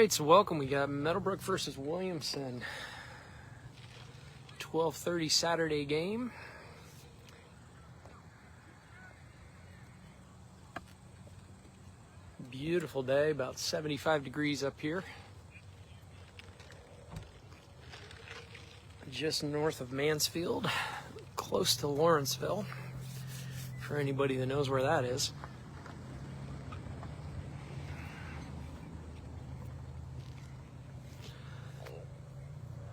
right, so welcome. We got Meadowbrook versus Williamson. 12:30 Saturday game. Beautiful day, about 75 degrees up here. Just north of Mansfield, close to Lawrenceville, for anybody that knows where that is.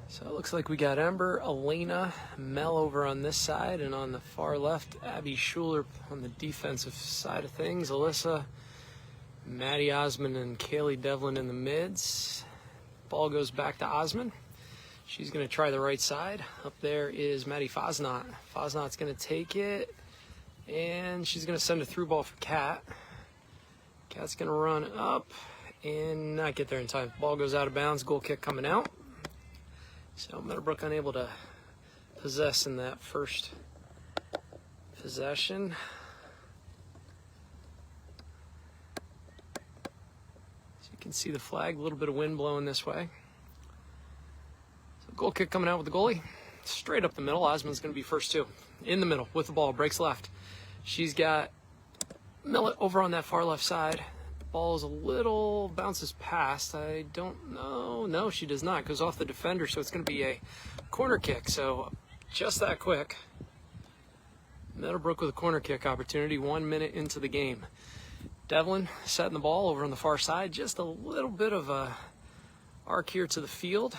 So it looks like we got Ember, Elena, Mel over on this side, and on the far left, Abby Schuler on the defensive side of things. Alyssa, Maddie Osmond, and Kaylee Devlin in the mids. Ball goes back to Osmond. She's going to try the right side. Up there is Maddie Fosnot. Fosnot's going to take it, and she's going to send a through ball for Kat. Kat's going to run up and not get there in time. Ball goes out of bounds, goal kick coming out. So Meadowbrook unable to possess in that first possession. So you can see the flag, a little bit of wind blowing this way. So goal kick coming out with the goalie. Straight up the middle. Osmond's going to be first too. In the middle with the ball, breaks left. She's got Millet over on that far left side. Ball is a little, bounces past. I don't know. No, she does not. Goes off the defender, so it's going to be a corner kick. So just that quick. Meadowbrook with a corner kick opportunity 1 minute into the game. Devlin setting the ball over on the far side. Just a little bit of a arc here to the field.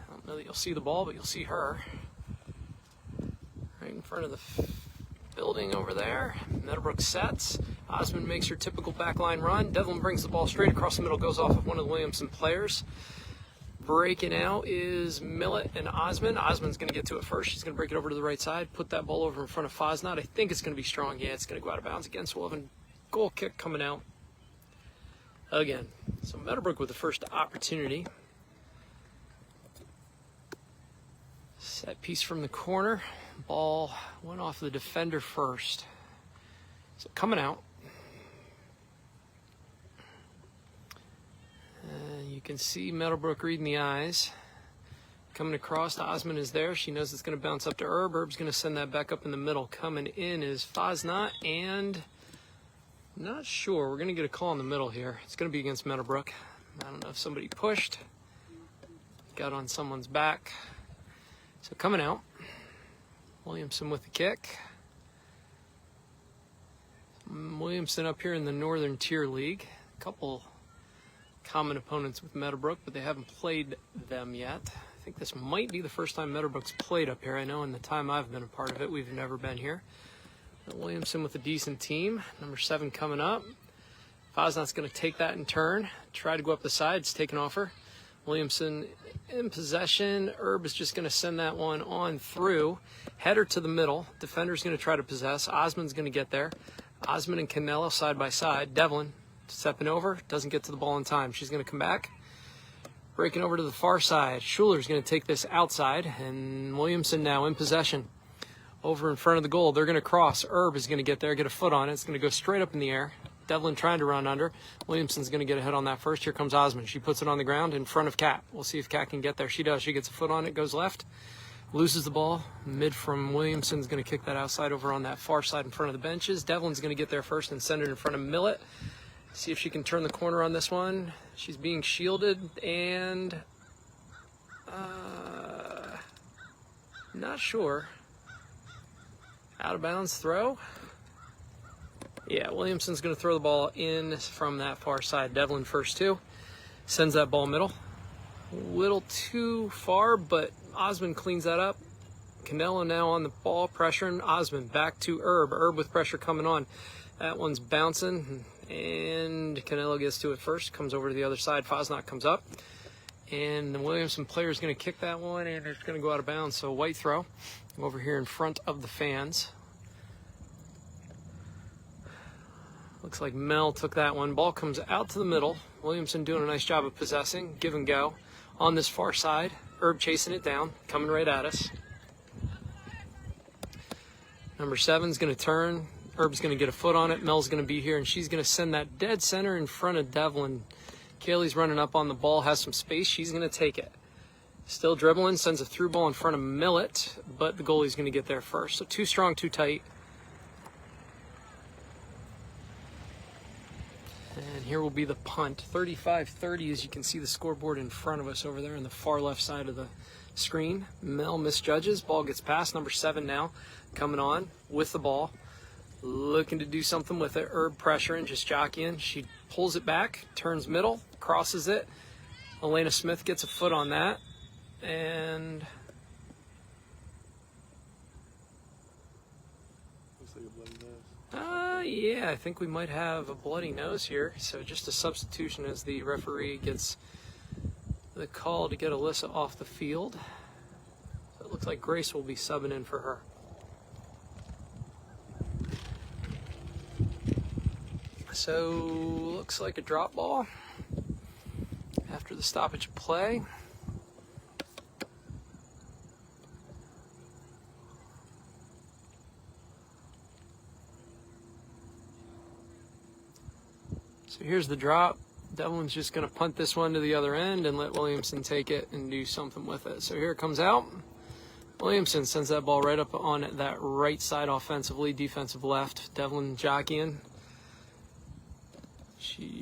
I don't know that you'll see the ball, but you'll see her. Right in front of the building over there. Meadowbrook sets. Osmond makes her typical backline run. Devlin brings the ball straight across the middle, goes off of one of the Williamson players. Breaking out is Millet and Osmond. Osmond's going to get to it first. She's going to break it over to the right side, put that ball over in front of Fosnot. I think it's going to be strong. Yeah, it's going to go out of bounds again. So we'll have a goal kick coming out again. So Meadowbrook with the first opportunity. Set piece from the corner. Ball went off the defender first. So coming out. You can see Meadowbrook reading the eyes. Coming across, Osmond is there. She knows it's going to bounce up to Herb. Herb's going to send that back up in the middle. Coming in is Fosnot, and not sure. We're going to get a call in the middle here. It's going to be against Meadowbrook. I don't know if somebody pushed, got on someone's back. So coming out, Williamson with the kick. Williamson up here in the Northern Tier League. A couple common opponents with Meadowbrook, but they haven't played them yet. I think this might be the first time Meadowbrook's played up here. I know in the time I've been a part of it, we've never been here. But Williamson with a decent team. Number 7 coming up. Fosnot's going to take that in turn. Try to go up the sides, taken off her. Williamson in possession. Herb is just going to send that one on through. Header to the middle. Defender's going to try to possess. Osmond's going to get there. Osmond and Canelo side by side. Devlin stepping over, doesn't get to the ball in time. She's going to come back. Breaking over to the far side. Schuler's going to take this outside, and Williamson now in possession. Over in front of the goal. They're going to cross. Herb is going to get there, get a foot on it. It's going to go straight up in the air. Devlin trying to run under. Williamson's going to get a hit on that first. Here comes Osmond. She puts it on the ground in front of Kat. We'll see if Kat can get there. She does. She gets a foot on it, goes left. Loses the ball. Mid from Williamson's going to kick that outside over on that far side in front of the benches. Devlin's going to get there first and send it in front of Millet. See if she can turn the corner on this one. She's being shielded and not sure. Out of bounds throw. Yeah, Williamson's going to throw the ball in from that far side. Devlin first too. Sends that ball middle. A little too far, but Osmond cleans that up. Canelo now on the ball, pressuring Osmond. Back to Herb. Herb with pressure coming on. That one's bouncing, and Canelo gets to it first. Comes over to the other side. Fosnot comes up. And the Williamson player is going to kick that one, and it's going to go out of bounds. So white throw over here in front of the fans. Looks like Mel took that one. Ball comes out to the middle. Williamson doing a nice job of possessing. Give and go on this far side. Herb chasing it down, coming right at us. Number 7's going to turn. Herb's going to get a foot on it. Mel's going to be here, and she's going to send that dead center in front of Devlin. Kaylee's running up on the ball, has some space. She's going to take it. Still dribbling, sends a through ball in front of Millet, but the goalie's going to get there first. So too strong, too tight. And here will be the punt. 35-30, as you can see the scoreboard in front of us over there on the far left side of the screen. Mel misjudges. Ball gets past. Number 7 now coming on with the ball. Looking to do something with it. Herb pressuring, just jockeying. She pulls it back, turns middle, crosses it. Elena Smith gets a foot on that. And looks like a bloody nose. Yeah, I think we might have a bloody nose here. So just a substitution as the referee gets the call to get Alyssa off the field. So it looks like Grace will be subbing in for her. So looks like a drop ball after the stoppage of play. So here's the drop. Devlin's just going to punt this one to the other end and let Williamson take it and do something with it. So here it comes out. Williamson sends that ball right up on that right side offensively, defensive left. Devlin jockeying.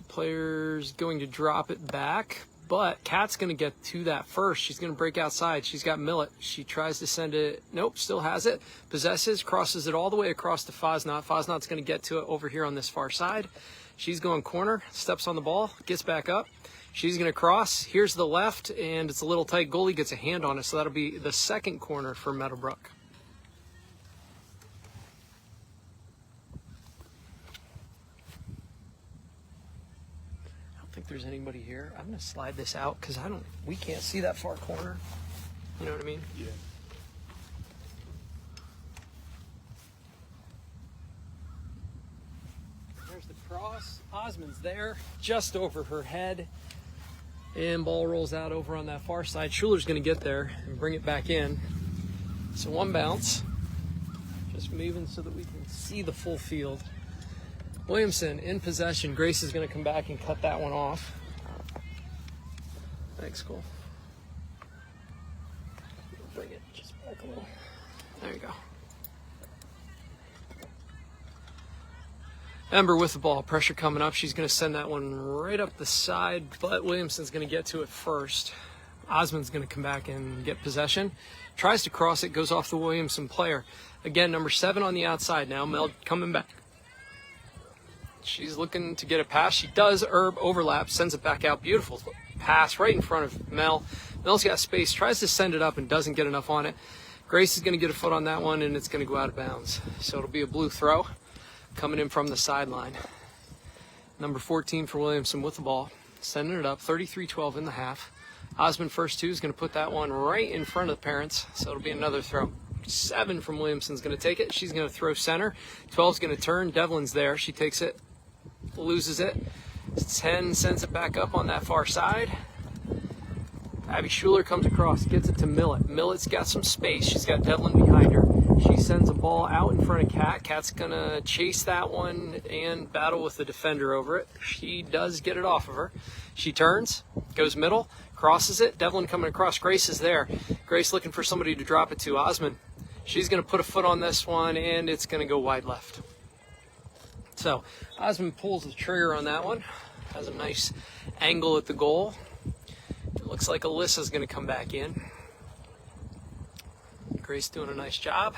Player's going to drop it back, but Kat's going to get to that first. She's going to break outside. She's got Millet. She tries to send it. Nope, still has it. Possesses, crosses it all the way across to Fosnot. Fosnot's going to get to it over here on this far side. She's going corner, steps on the ball, gets back up. She's going to cross. Here's the left, and it's a little tight. Goalie gets a hand on it, so that'll be the second corner for Meadowbrook. I don't think there's anybody here. I'm going to slide this out because we can't see that far corner. You know what I mean? Yeah. There's the cross. Osmond's there, just over her head. And ball rolls out over on that far side. Schuler's going to get there and bring it back in. So one bounce. Just moving so that we can see the full field. Williamson in possession. Grace is going to come back and cut that one off. Thanks, Cole. Bring it just back a little. There you go. Ember with the ball, pressure coming up. She's going to send that one right up the side, but Williamson's going to get to it first. Osmond's going to come back and get possession. Tries to cross it, goes off the Williamson player. Again, number 7 on the outside now. Mel coming back. She's looking to get a pass. She does. Herb overlaps, sends it back out. Beautiful pass right in front of Mel. Mel's got space, tries to send it up and doesn't get enough on it. Grace is going to get a foot on that one, and it's going to go out of bounds. So it'll be a blue throw. Coming in from the sideline. Number 14 for Williamson with the ball. Sending it up, 33-12 in the half. Osmond first 2 is going to put that one right in front of the parents. So it'll be another throw. 7 from Williamson's going to take it. She's going to throw center. 12's going to turn. Devlin's there. She takes it, loses it. 10 sends it back up on that far side. Abby Schuler comes across, gets it to Millet. Millet's got some space. She's got Devlin behind her. She sends a ball out in front of Kat. Kat's going to chase that one and battle with the defender over it. She does get it off of her. She turns, goes middle, crosses it. Devlin coming across. Grace is there. Grace looking for somebody to drop it to. Osmond. She's going to put a foot on this one, and it's going to go wide left. So Osmond pulls the trigger on that one. Has a nice angle at the goal. It looks like Alyssa's going to come back in. Grace doing a nice job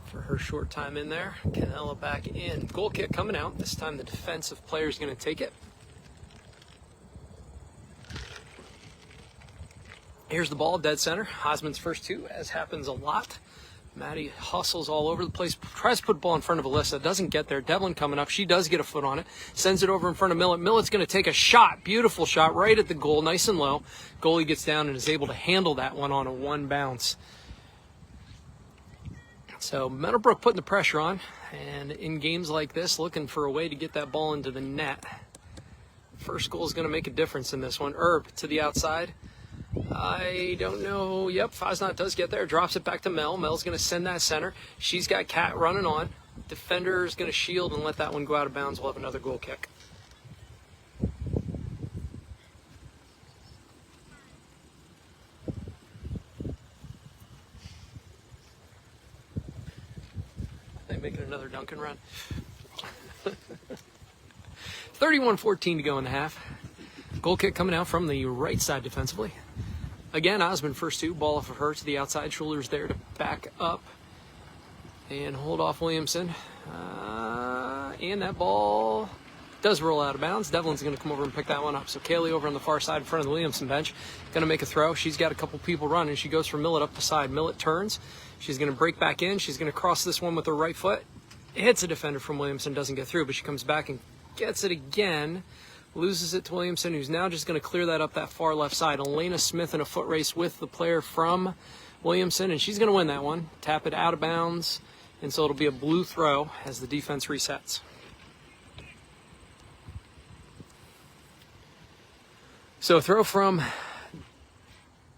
for her short time in there. Canella back in. Goal kick coming out. This time the defensive player is going to take it. Here's the ball, dead center. Osmond's first 2, as happens a lot. Maddie hustles all over the place. Tries to put the ball in front of Alyssa. Doesn't get there. Devlin coming up. She does get a foot on it. Sends it over in front of Millet. Millet's going to take a shot. Beautiful shot right at the goal. Nice and low. Goalie gets down and is able to handle that one on a 1 bounce. So Meadowbrook putting the pressure on. And in games like this, looking for a way to get that ball into the net. First goal is going to make a difference in this one. Herb to the outside. I don't know. Yep, Fosnot does get there. Drops it back to Mel. Mel's going to send that center. She's got Kat running on. Defender is going to shield and let that one go out of bounds. We'll have another goal kick. making another Duncan run. 31-14 to go in the half. Goal kick coming out from the right side defensively. Again, Osmond first two, ball off of her to the outside. Schuler's there to back up and hold off Williamson. And that ball does roll out of bounds. Devlin's going to come over and pick that one up. So Kaylee over on the far side in front of the Williamson bench, going to make a throw. She's got a couple people running. She goes for Millet up the side. Millet turns. She's going to break back in. She's going to cross this one with her right foot. Hits a defender from Williamson, doesn't get through, but she comes back and gets it again. Loses it to Williamson, who's now just going to clear that up that far left side. Elena Smith in a foot race with the player from Williamson, and she's going to win that one. Tap it out of bounds, and so it'll be a blue throw as the defense resets. So a throw from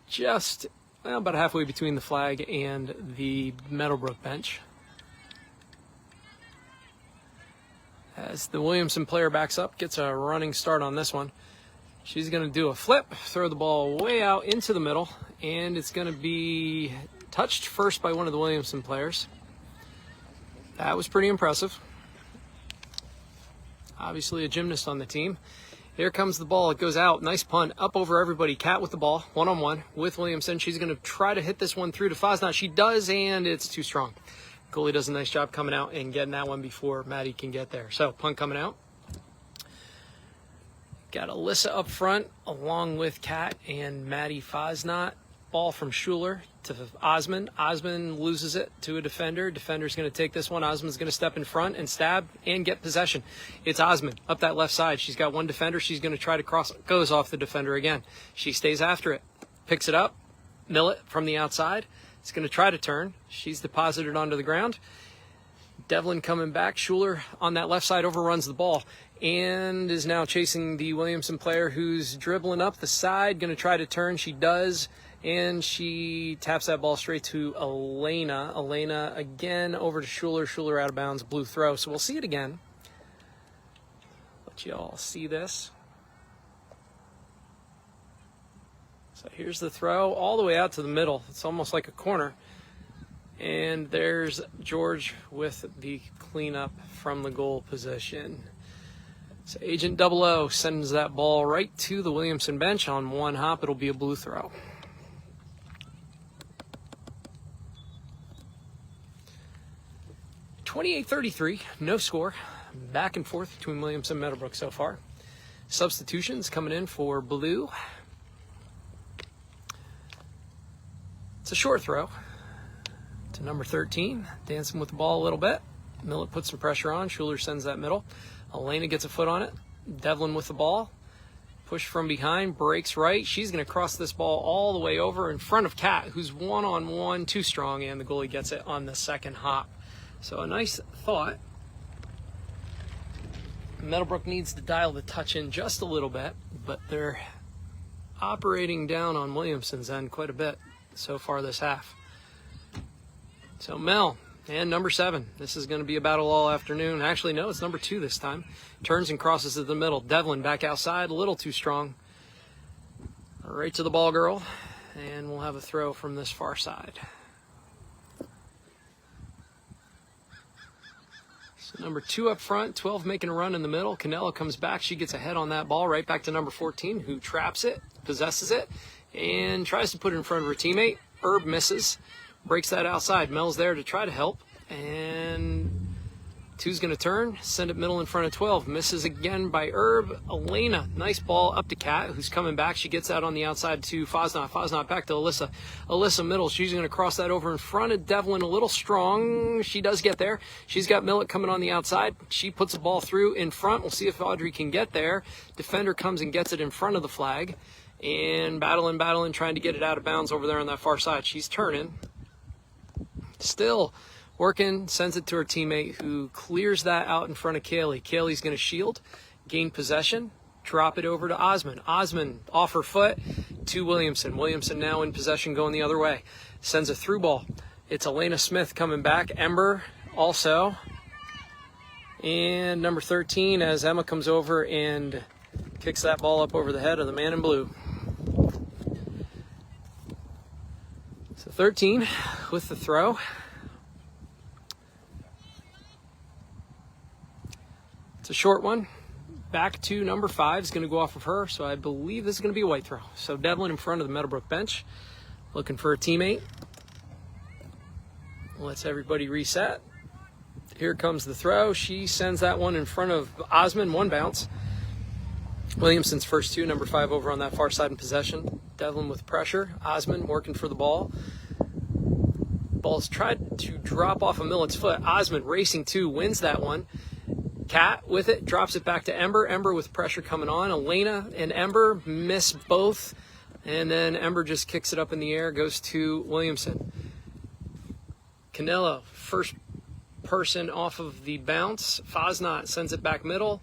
just about halfway between the flag and the Meadowbrook bench. As the Williamson player backs up, gets a running start on this one. She's going to do a flip, throw the ball way out into the middle, and it's going to be touched first by one of the Williamson players. That was pretty impressive. Obviously a gymnast on the team. Here comes the ball. It goes out. Nice punt up over everybody. Kat with the ball, one-on-one with Williamson. She's going to try to hit this one through to Fosnot. She does, and it's too strong. Goalie does a nice job coming out and getting that one before Maddie can get there. So, punt coming out. Got Alyssa up front along with Kat and Maddie Fosnot. Ball from Schuler to Osmond. Osmond loses it to a defender. Defender's going to take this one. Osmond's going to step in front and stab and get possession. It's Osmond up that left side. She's got one defender. She's going to try to cross. Goes off the defender again. She stays after it. Picks it up. Millet from the outside. It's going to try to turn. She's deposited onto the ground. Devlin coming back. Schuler on that left side overruns the ball and is now chasing the Williamson player who's dribbling up the side. Going to try to turn. She does, and she taps that ball straight to Elena. Elena again over to Schuler. Schuler out of bounds. Blue throw. So we'll see it again. Let you all see this. So here's the throw all the way out to the middle. It's almost like a corner. And there's George with the cleanup from the goal position. So Agent 00 sends that ball right to the Williamson bench on one hop. It'll be a blue throw. (28-33), no score. Back and forth between Williamson and Meadowbrook so far. Substitutions coming in for blue. It's a short throw to number 13, dancing with the ball a little bit. Millet puts some pressure on. Schuler sends that middle. Elena gets a foot on it. Devlin with the ball. Push from behind, breaks right. She's going to cross this ball all the way over in front of Kat, who's one-on-one, too strong, and the goalie gets it on the second hop. So a nice thought. Meadowbrook needs to dial the touch in just a little bit, but they're operating down on Williamson's end quite a bit so far this half. So Mel and number 7. This is going to be a battle all afternoon. Actually, no, it's number 2 this time. Turns and crosses to the middle. Devlin back outside, a little too strong. Right to the ball girl, and we'll have a throw from this far side. So number 2 up front, 12 making a run in the middle. Canelo comes back. She gets a head on that ball right back to number 14, who traps it, possesses it, and tries to put it in front of her teammate. Herb misses, breaks that outside. Mel's there to try to help, and 2's going to turn, send it middle in front of 12. Misses again by Herb. Elena, nice ball up to Kat, who's coming back. She gets out on the outside to Fosnot. Fosnot back to Alyssa. Alyssa middle. She's going to cross that over in front of Devlin. A little strong. She does get there. She's got Millet coming on the outside. She puts a ball through in front. We'll see if Audrey can get there. Defender comes and gets it in front of the flag. And battling, trying to get it out of bounds over there on that far side. She's turning. Still working, sends it to her teammate, who clears that out in front of Kaylee. Kaylee's going to shield, gain possession, drop it over to Osmond. Osmond off her foot to Williamson. Williamson now in possession, going the other way. Sends a through ball. It's Elena Smith coming back. Ember also. And number 13 as Emma comes over and kicks that ball up over the head of the man in blue. So 13 with the throw. It's a short one. Back to number 5 is going to go off of her, so I believe this is going to be a white throw. So Devlin in front of the Meadowbrook bench, looking for a teammate. Lets everybody reset. Here comes the throw. She sends that one in front of Osmond, 1 bounce. Williamson's first 2, number 5 over on that far side in possession. Devlin with pressure. Osmond working for the ball. Ball's tried to drop off of Millet's foot. Osmond racing 2, wins that one. Kat with it, drops it back to Ember. Ember with pressure coming on. Elena and Ember miss both. And then Ember just kicks it up in the air, goes to Williamson. Canelo, first person off of the bounce. Fosnot sends it back middle.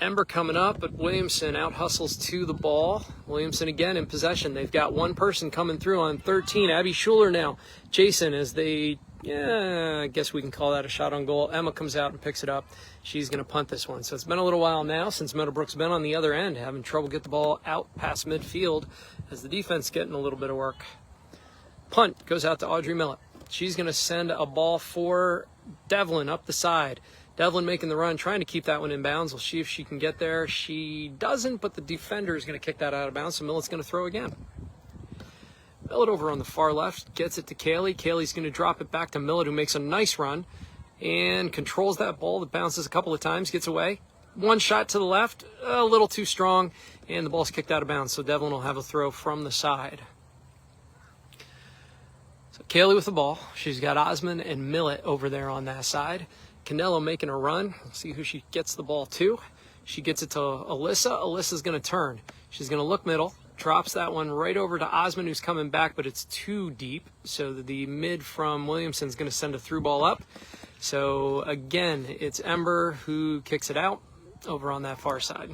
Ember coming up, but Williamson out hustles to the ball. Williamson again in possession. They've got one person coming through on 13. Abby Schuler now. Jason as they, I guess we can call that a shot on goal. Emma comes out and picks it up. She's going to punt this one. So it's been a little while now since Meadowbrook's been on the other end, having trouble get the ball out past midfield as the defense getting a little bit of work. Punt goes out to Audrey Millett. She's going to send a ball for Devlin up the side. Devlin making the run, trying to keep that one in bounds. We'll see if she can get there. She doesn't, but the defender is going to kick that out of bounds, so Millett's going to throw again. Millett over on the far left, gets it to Kaylee. Kaylee's going to drop it back to Millett, who makes a nice run and controls that ball that bounces a couple of times, gets away. One shot to the left, a little too strong, and the ball's kicked out of bounds, so Devlin will have a throw from the side. So Kaylee with the ball. She's got Osmond and Millett over there on that side. Canelo making a run. Let's see who she gets the ball to. She gets it to Alyssa. Alyssa's going to turn. She's going to look middle. Drops that one right over to Osmond, who's coming back, but it's too deep. So the mid from Williamson is going to send a through ball up. So again, it's Ember who kicks it out over on that far side.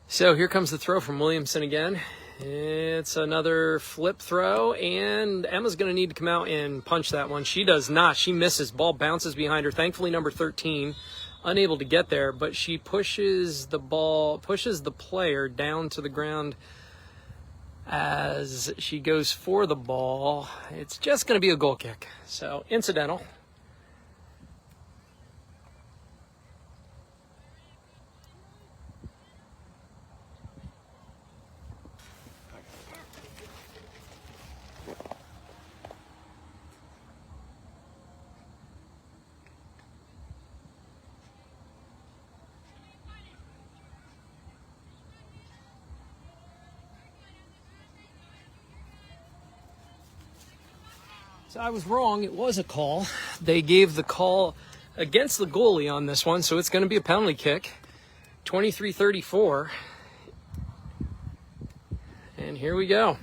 So here comes the throw from Williamson again. It's another flip throw, and Emma's going to need to come out and punch that one. She does not. She misses. Ball bounces behind her. Thankfully, number 13, unable to get there, but she pushes the player down to the ground as she goes for the ball. It's just going to be a goal kick. So, incidental. So I was wrong. It was a call. They gave the call against the goalie on this one, so it's going to be a penalty kick. 23-34. And here we go.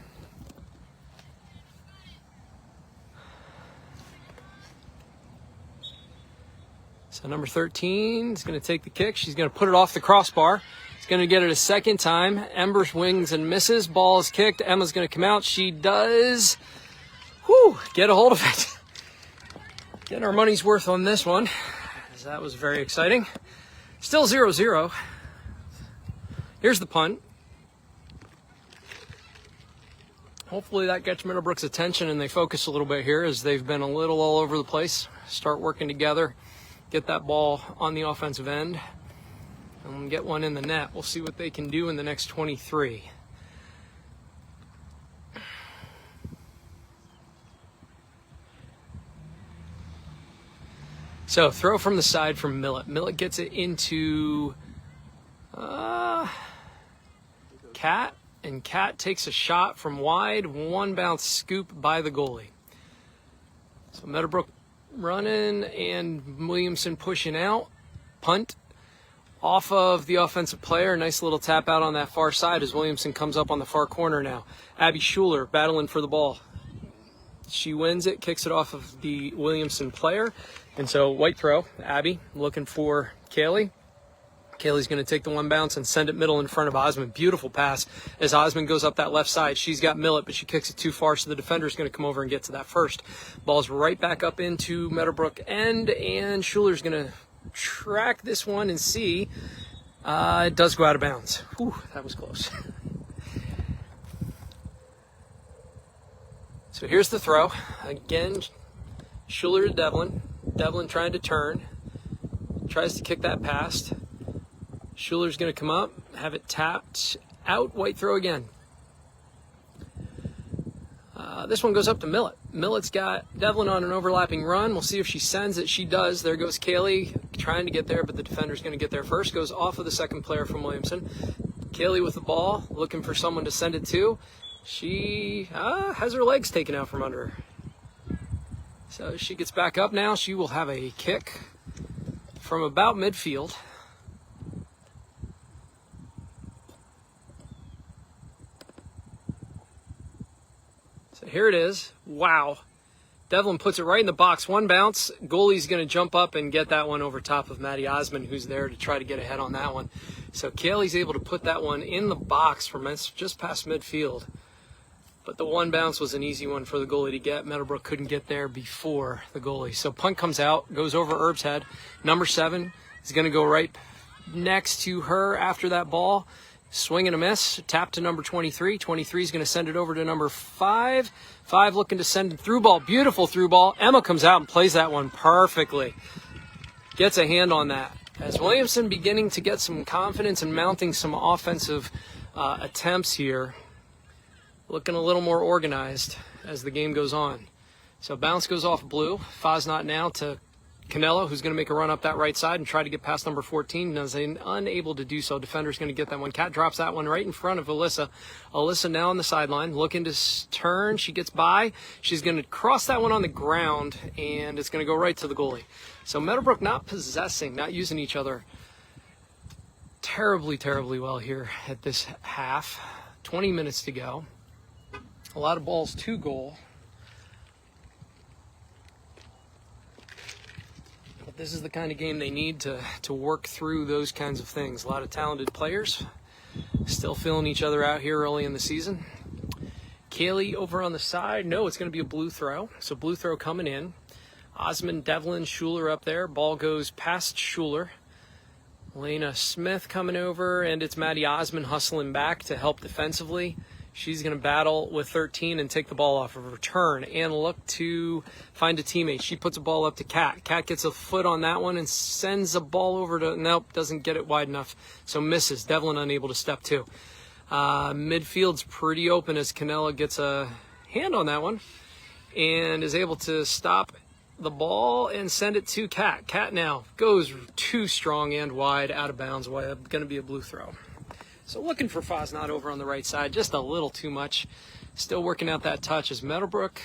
So number 13 is going to take the kick. She's going to put it off the crossbar. She's going to get it a second time. Ember swings and misses. Ball is kicked. Emma's going to come out. She does... get a hold of it. Getting our money's worth on this one. That was very exciting. Still 0-0. Here's the punt. Hopefully that gets Meadowbrook's attention and they focus a little bit here as they've been a little all over the place. Start working together. Get that ball on the offensive end. And get one in the net. We'll see what they can do in the next 23. So, throw from the side from Millett. Millett gets it into Kat, and Kat takes a shot from wide, one bounce scoop by the goalie. So, Meadowbrook running and Williamson pushing out. Punt off of the offensive player. Nice little tap out on that far side as Williamson comes up on the far corner now. Abby Schuler battling for the ball. She wins it, kicks it off of the Williamson player. And so, white throw, Abby looking for Kaylee. Kaylee's going to take the one bounce and send it middle in front of Osmond. Beautiful pass as Osmond goes up that left side. She's got Millett, but she kicks it too far, so the defender's going to come over and get to that first. Ball's right back up into Meadowbrook end, and Schuler's going to track this one and see. It does go out of bounds. Whew, that was close. So here's the throw. Again, Schuler to Devlin. Devlin trying to turn. Tries to kick that past. Schuler's going to come up, have it tapped out. White throw again. This one goes up to Millett. Millett's got Devlin on an overlapping run. We'll see if she sends it. She does. There goes Kaylee trying to get there, but the defender's going to get there first. Goes off of the second player from Williamson. Kaylee with the ball, looking for someone to send it to. She has her legs taken out from under her. So she gets back up now. She will have a kick from about midfield. So here it is. Wow. Devlin puts it right in the box. One bounce. Goalie's going to jump up and get that one over top of Maddie Osmond, who's there to try to get ahead on that one. So Kaylee's able to put that one in the box from just past midfield. But the one bounce was an easy one for the goalie to get. Meadowbrook couldn't get there before the goalie. So punt comes out, goes over Erb's head. Number 7 is going to go right next to her after that ball. Swing and a miss. Tap to number 23. 23 is going to send it over to number 5. 5 looking to send a through ball. Beautiful through ball. Emma comes out and plays that one perfectly. Gets a hand on that. As Williamson beginning to get some confidence and mounting some offensive attempts here. Looking a little more organized as the game goes on. So bounce goes off blue. Fosnot now to Canelo, who's going to make a run up that right side and try to get past number 14. Is unable to do so. Defender's going to get that one. Cat drops that one right in front of Alyssa. Alyssa now on the sideline, looking to turn. She gets by. She's going to cross that one on the ground, and it's going to go right to the goalie. So Meadowbrook not possessing, not using each other terribly, terribly well here at this half. 20 minutes to go. A lot of balls to goal. But this is the kind of game they need to work through those kinds of things. A lot of talented players still feeling each other out here early in the season. Kaylee over on the side. No, it's going to be a blue throw. So blue throw coming in. Osmond, Devlin, Schuler up there. Ball goes past Schuler. Elena Smith coming over, and it's Maddie Osmond hustling back to help defensively. She's going to battle with 13 and take the ball off of her turn and look to find a teammate. She puts a ball up to Kat. Kat gets a foot on that one and sends a ball over to, nope, doesn't get it wide enough. So misses. Devlin unable to step to. Midfield's pretty open as Canella gets a hand on that one and is able to stop the ball and send it to Kat. Kat now goes too strong and wide, out of bounds. Going to be a blue throw. So looking for Fosnot over on the right side, just a little too much. Still working out that touch as Meadowbrook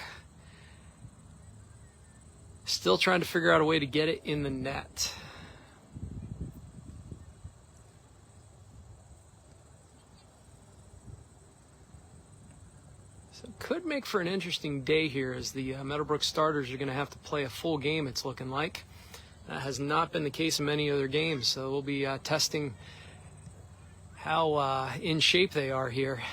still trying to figure out a way to get it in the net. So could make for an interesting day here as the Meadowbrook starters are going to have to play a full game, it's looking like. That has not been the case in many other games, so we'll be testing how in shape they are here.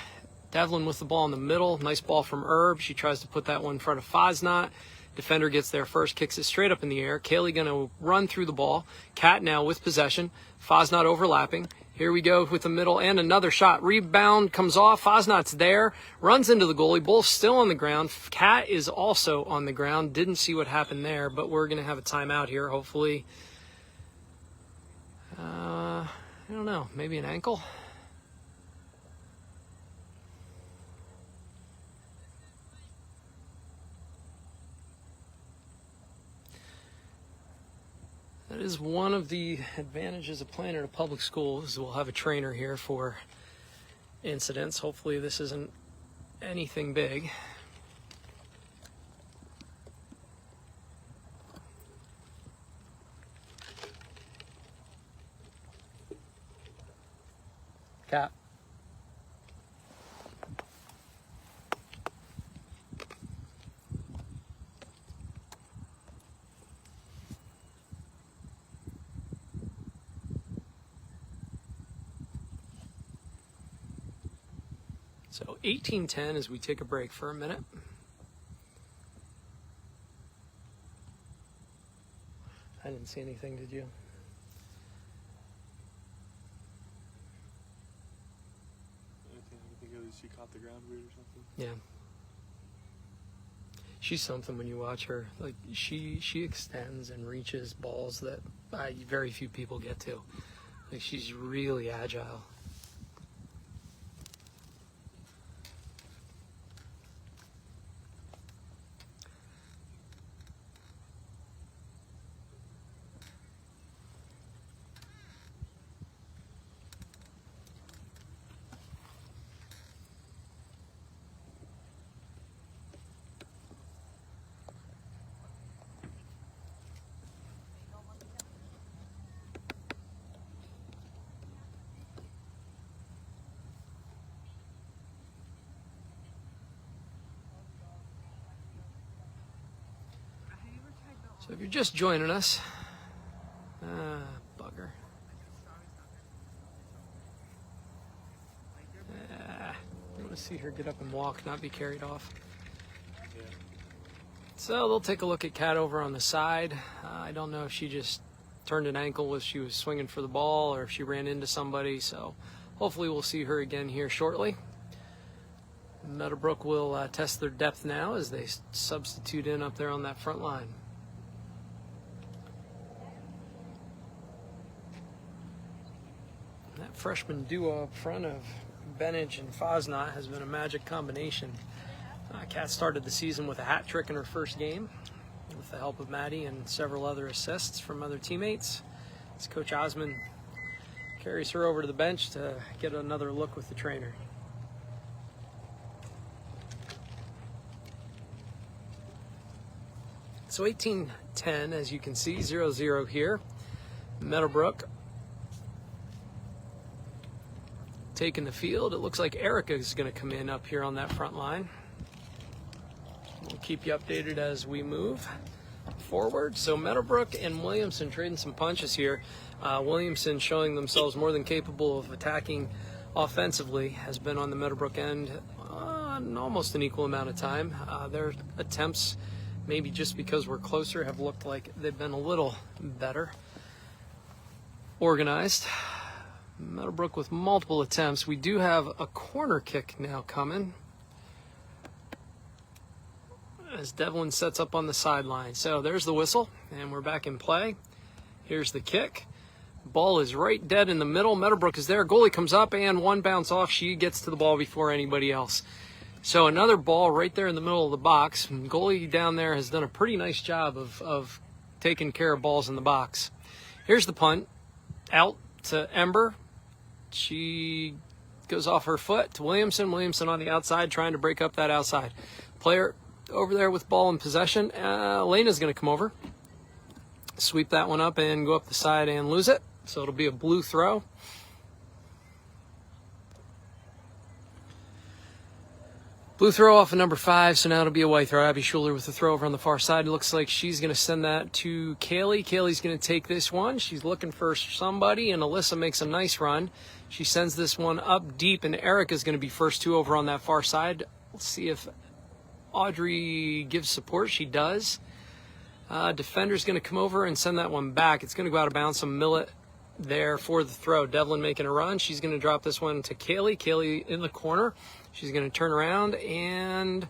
Devlin with the ball in the middle. Nice ball from Herb. She tries to put that one in front of Fosnot. Defender gets there first, kicks it straight up in the air. Kaylee going to run through the ball. Kat now with possession. Fosnot overlapping. Here we go with the middle and another shot. Rebound comes off. Fosnot's there. Runs into the goalie. Both still on the ground. Kat is also on the ground. Didn't see what happened there, but we're going to have a timeout here, hopefully. I don't know. Maybe an ankle? That is one of the advantages of playing at a public school, is we'll have a trainer here for incidents. Hopefully this isn't anything big. Cat. So 18-10 as we take a break for a minute. I didn't see anything, did you? the ground weird or something. Yeah. She's something when you watch her. Like, she extends and reaches balls that very few people get to. Like, she's really agile. So if you're just joining us, bugger. I want to see her get up and walk, not be carried off. Yeah. So they'll take a look at Kat over on the side. I don't know if she just turned an ankle as she was swinging for the ball or if she ran into somebody. So hopefully we'll see her again here shortly. Meadowbrook will test their depth now as they substitute in up there on that front line. That freshman duo up front of Benage and Fosnot has been a magic combination. Kat started the season with a hat trick in her first game with the help of Maddie and several other assists from other teammates. As Coach Osmond carries her over to the bench to get another look with the trainer. So 18-10, as you can see, 0-0 here. Meadowbrook taking the field. It looks like Erica is going to come in up here on that front line. We'll keep you updated as we move forward. So Meadowbrook and Williamson trading some punches here. Williamson showing themselves more than capable of attacking offensively, has been on the Meadowbrook end in almost an equal amount of time. Their attempts, maybe just because we're closer, have looked like they've been a little better organized. Meadowbrook with multiple attempts. We do have a corner kick now coming as Devlin sets up on the sideline. So there's the whistle, and we're back in play. Here's the kick. Ball is right dead in the middle. Meadowbrook is there. Goalie comes up, and one bounce off. She gets to the ball before anybody else. So another ball right there in the middle of the box. And goalie down there has done a pretty nice job of taking care of balls in the box. Here's the punt. Out to Ember. She goes off her foot to Williamson. Williamson on the outside trying to break up that outside. Player over there with ball in possession. Elena's going to come over. Sweep that one up and go up the side and lose it. So it'll be a blue throw. Blue throw off of number 5, so now it'll be a white throw. Abby Schuler with the throw over on the far side. It looks like she's going to send that to Kaylee. Kaylee's going to take this one. She's looking for somebody, and Alyssa makes a nice run. She sends this one up deep, and Erica's going to be first two over on that far side. Let's see if Audrey gives support. She does. Defender's going to come over and send that one back. It's going to go out of bounds. Some Millet there for the throw. Devlin making a run. She's going to drop this one to Kaylee. Kaylee in the corner. She's going to turn around and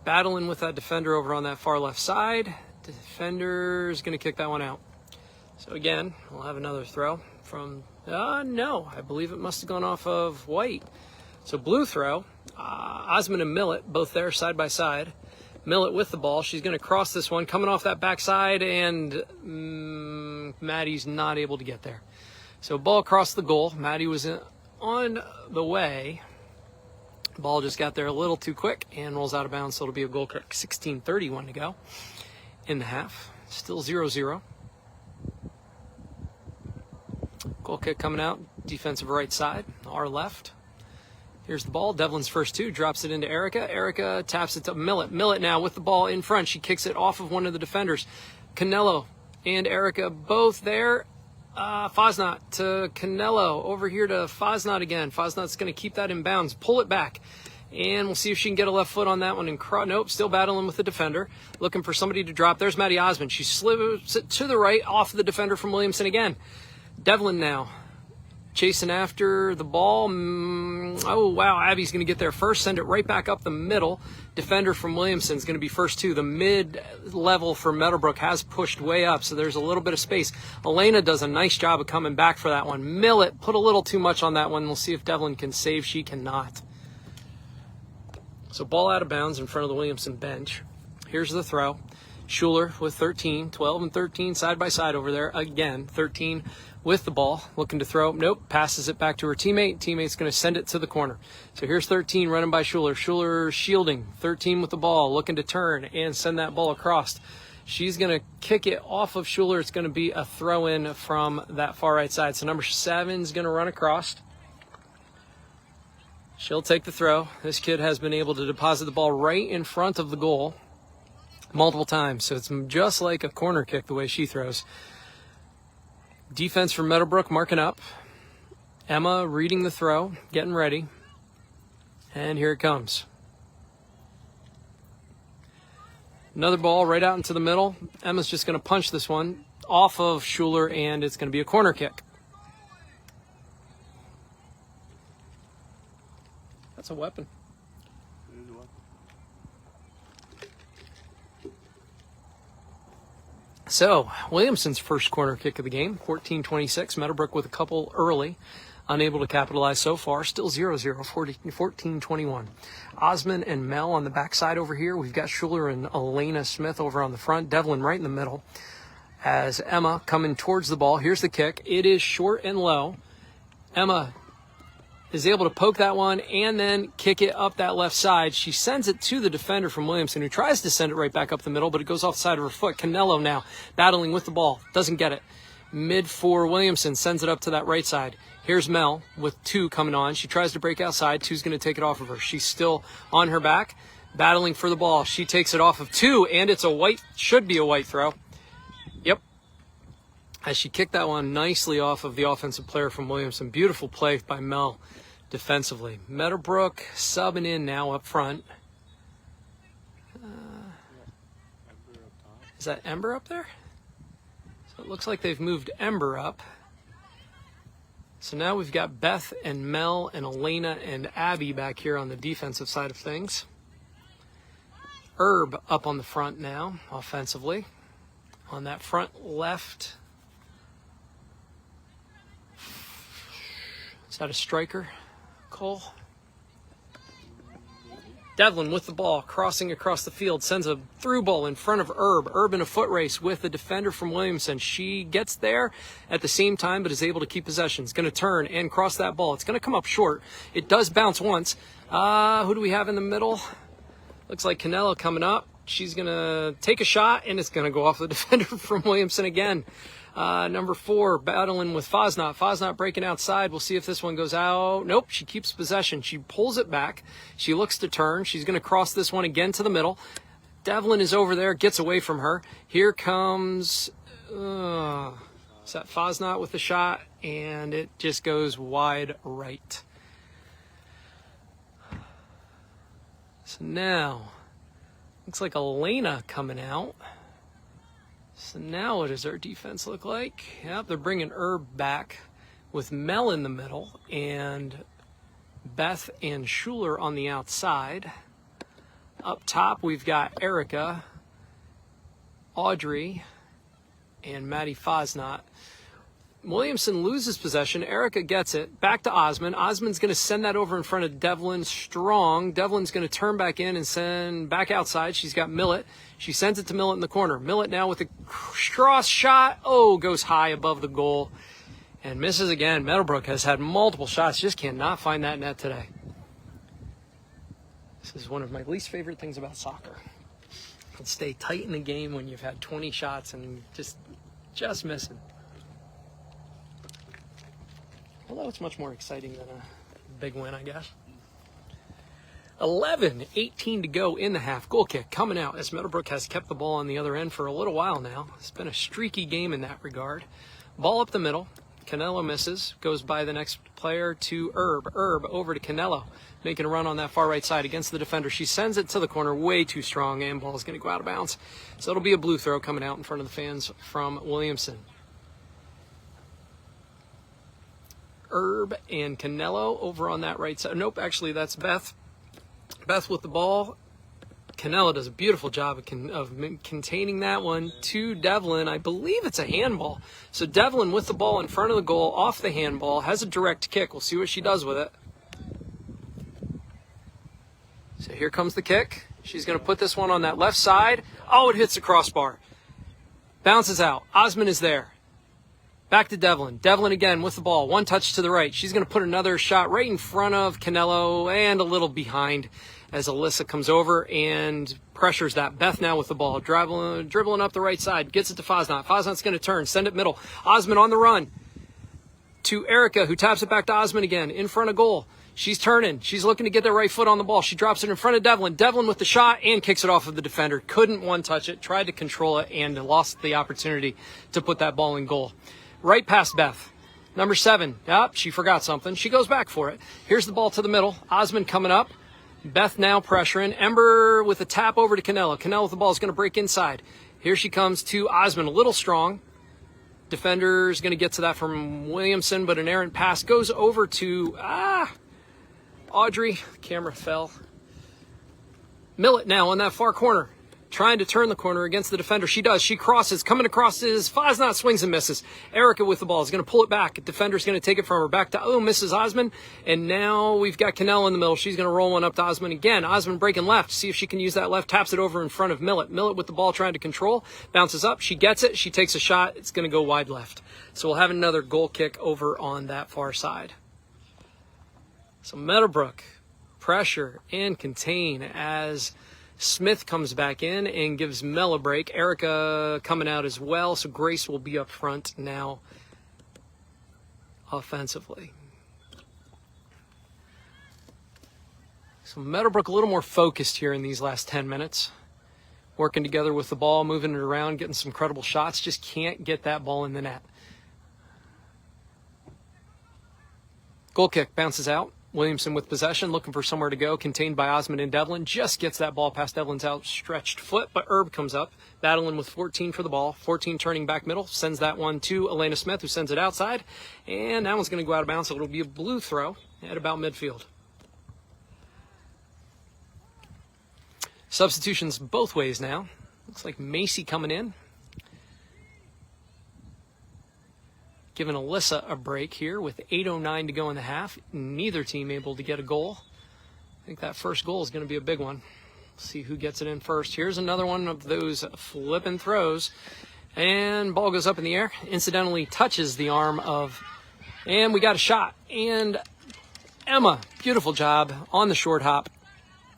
battling with that defender over on that far left side. Defender's going to kick that one out. So again, we'll have another throw from, no, I believe it must have gone off of white. So blue throw. Osmond and Millet both there side by side. Millet with the ball. She's going to cross this one, coming off that backside, and Maddie's not able to get there. So ball across the goal. Maddie was on the way. Ball just got there a little too quick and rolls out of bounds, so it'll be a goal kick. 16:31 to go in the half. Still 0-0. Goal kick coming out, defensive right side, our left. Here's the ball. Devlin's first two, drops it into Erica. Erica taps it to Millet. Millet now with the ball in front. She kicks it off of one of the defenders. Canelo and Erica both there. Fosnot to Canelo. Over here to Fosnot again. Fosnot's going to keep that in bounds. Pull it back. And we'll see if she can get a left foot on that one. And nope, still battling with the defender. Looking for somebody to drop. There's Maddie Osmond. She slips it to the right off the defender from Williamson again. Devlin now. chasing after the ball. Oh, wow, Abby's going to get there first, send it right back up the middle. Defender from Williamson is going to be first too. The mid-level for Meadowbrook has pushed way up, so there's a little bit of space. Elena does a nice job of coming back for that one. Millet put a little too much on that one. We'll see if Devlin can save. She cannot. So ball out of bounds in front of the Williamson bench. Here's the throw. Schuler with 13, 12 and 13 side by side over there. Again, 13 with the ball, looking to throw. Nope, passes it back to her teammate. Teammate's going to send it to the corner. So here's 13 running by Schuler. Schuler shielding, 13 with the ball, looking to turn and send that ball across. She's going to kick it off of Schuler. It's going to be a throw-in from that far right side. So number 7 is going to run across. She'll take the throw. This kid has been able to deposit the ball right in front of the goal multiple times. So it's just like a corner kick the way she throws. Defense from Meadowbrook marking up. Emma reading the throw, getting ready. And here it comes. Another ball right out into the middle. Emma's just going to punch this one off of Schuler, and it's going to be a corner kick. That's a weapon. So, Williamson's first corner kick of the game, 14-26. Meadowbrook with a couple early, unable to capitalize so far. Still 0-0, 14-21. Osmond and Mel on the backside over here. We've got Schuler and Elena Smith over on the front. Devlin right in the middle. As Emma coming towards the ball. Here's the kick. It is short and low. Emma is able to poke that one and then kick it up that left side. She sends it to the defender from Williamson, who tries to send it right back up the middle, but it goes off the side of her foot. Canelo now battling with the ball. Doesn't get it. Mid for Williamson, sends it up to that right side. Here's Mel with 2 coming on. She tries to break outside. 2's going to take it off of her. She's still on her back, battling for the ball. She takes it off of 2, and it's a white, should be a white throw. Yep. As she kicked that one nicely off of the offensive player from Williamson. Beautiful play by Mel defensively. Meadowbrook subbing in now up front. Is that Ember up there? So it looks like they've moved Ember up. So now we've got Beth and Mel and Elena and Abby back here on the defensive side of things. Herb up on the front now, offensively. On that front left. Is that a striker? Cole? Devlin with the ball, crossing across the field, sends a through ball in front of Herb. Herb in a foot race with the defender from Williamson. She gets there at the same time, but is able to keep possession. It's going to turn and cross that ball. It's going to come up short. It does bounce once. Who do we have in the middle? Looks like Canelo coming up. She's going to take a shot, and it's going to go off the defender from Williamson again. Number 4, battling with Fosnot. Fosnot breaking outside. We'll see if this one goes out. Nope, she keeps possession. She pulls it back. She looks to turn. She's going to cross this one again to the middle. Devlin is over there, gets away from her. Here comes, is that Fosnot with the shot? And it just goes wide right. So now, looks like Elena coming out. So now what does our defense look like? Yep, they're bringing Herb back with Mel in the middle and Beth and Schuler on the outside. Up top, we've got Erica, Audrey, and Maddie Fosnot. Williamson loses possession. Erica gets it. Back to Osmond. Osmond's going to send that over in front of Devlin Strong. Devlin's going to turn back in and send back outside. She's got Millet. She sends it to Millet in the corner. Millet now with a cross shot. Oh, goes high above the goal and misses again. Meadowbrook has had multiple shots. Just cannot find that net today. This is one of my least favorite things about soccer. You can stay tight in the game when you've had 20 shots and just missing. Although it's much more exciting than a big win, I guess. 11:18 to go in the half. Goal kick coming out as Meadowbrook has kept the ball on the other end for a little while now. It's been a streaky game in that regard. Ball up the middle. Canelo misses. Goes by the next player to Herb. Herb over to Canelo. Making a run on that far right side against the defender. She sends it to the corner way too strong, and ball is going to go out of bounds. So it'll be a blue throw coming out in front of the fans from Williamson. Herb and Canelo over on that right side. Nope, actually that's Beth. Beth with the ball. Canelo does a beautiful job of containing that one to Devlin. I believe it's a handball. So Devlin with the ball in front of the goal, off the handball, has a direct kick. We'll see what she does with it. So here comes the kick. She's going to put this one on that left side. Oh, it hits the crossbar. Bounces out. Osman is there. Back to Devlin. Devlin again with the ball. One touch to the right. She's going to put another shot right in front of Canelo and a little behind as Alyssa comes over and pressures that. Beth now with the ball. Dribbling up the right side. Gets it to Faznat. Faznat's going to turn. Send it middle. Osman on the run to Erica, who taps it back to Osman again in front of goal. She's turning. She's looking to get the right foot on the ball. She drops it in front of Devlin. Devlin with the shot and kicks it off of the defender. Couldn't one-touch it. Tried to control it and lost the opportunity to put that ball in goal. Right past Beth. Number 7. Yep, she forgot something. She goes back for it. Here's the ball to the middle. Osman coming up. Beth now pressuring. Ember with a tap over to Canelo. Canelo with the ball is going to break inside. Here she comes to Osman. A little strong. Defender's going to get to that from Williamson, but an errant pass goes over to Audrey. Camera fell. Millet now on that far corner. Trying to turn the corner against the defender. She does. She crosses. Coming across is Faznat, swings and misses. Erica with the ball is going to pull it back. Defender's going to take it from her. Back to, Mrs. Osman. And now we've got Canelo in the middle. She's going to roll one up to Osman again. Osman breaking left. See if she can use that left. Taps it over in front of Millet. Millet with the ball trying to control. Bounces up. She gets it. She takes a shot. It's going to go wide left. So we'll have another goal kick over on that far side. So Meadowbrook, pressure and contain as Smith comes back in and gives Mel a break. Erica coming out as well, so Grace will be up front now offensively. So Meadowbrook a little more focused here in these last 10 minutes. Working together with the ball, moving it around, getting some credible shots. Just can't get that ball in the net. Goal kick, bounces out. Williamson with possession, looking for somewhere to go, contained by Osman and Devlin. Just gets that ball past Devlin's outstretched foot, but Herb comes up, battling with 14 for the ball. 14 turning back middle, sends that one to Elena Smith, who sends it outside. And that one's going to go out of bounds, so it'll be a blue throw at about midfield. Substitutions both ways now. Looks like Macy coming in. Giving Alyssa a break here with 8:09 to go in the half. Neither team able to get a goal. I think that first goal is going to be a big one. See who gets it in first. Here's another one of those flipping throws. And ball goes up in the air. Incidentally touches the arm of... And we got a shot. And Emma, beautiful job on the short hop.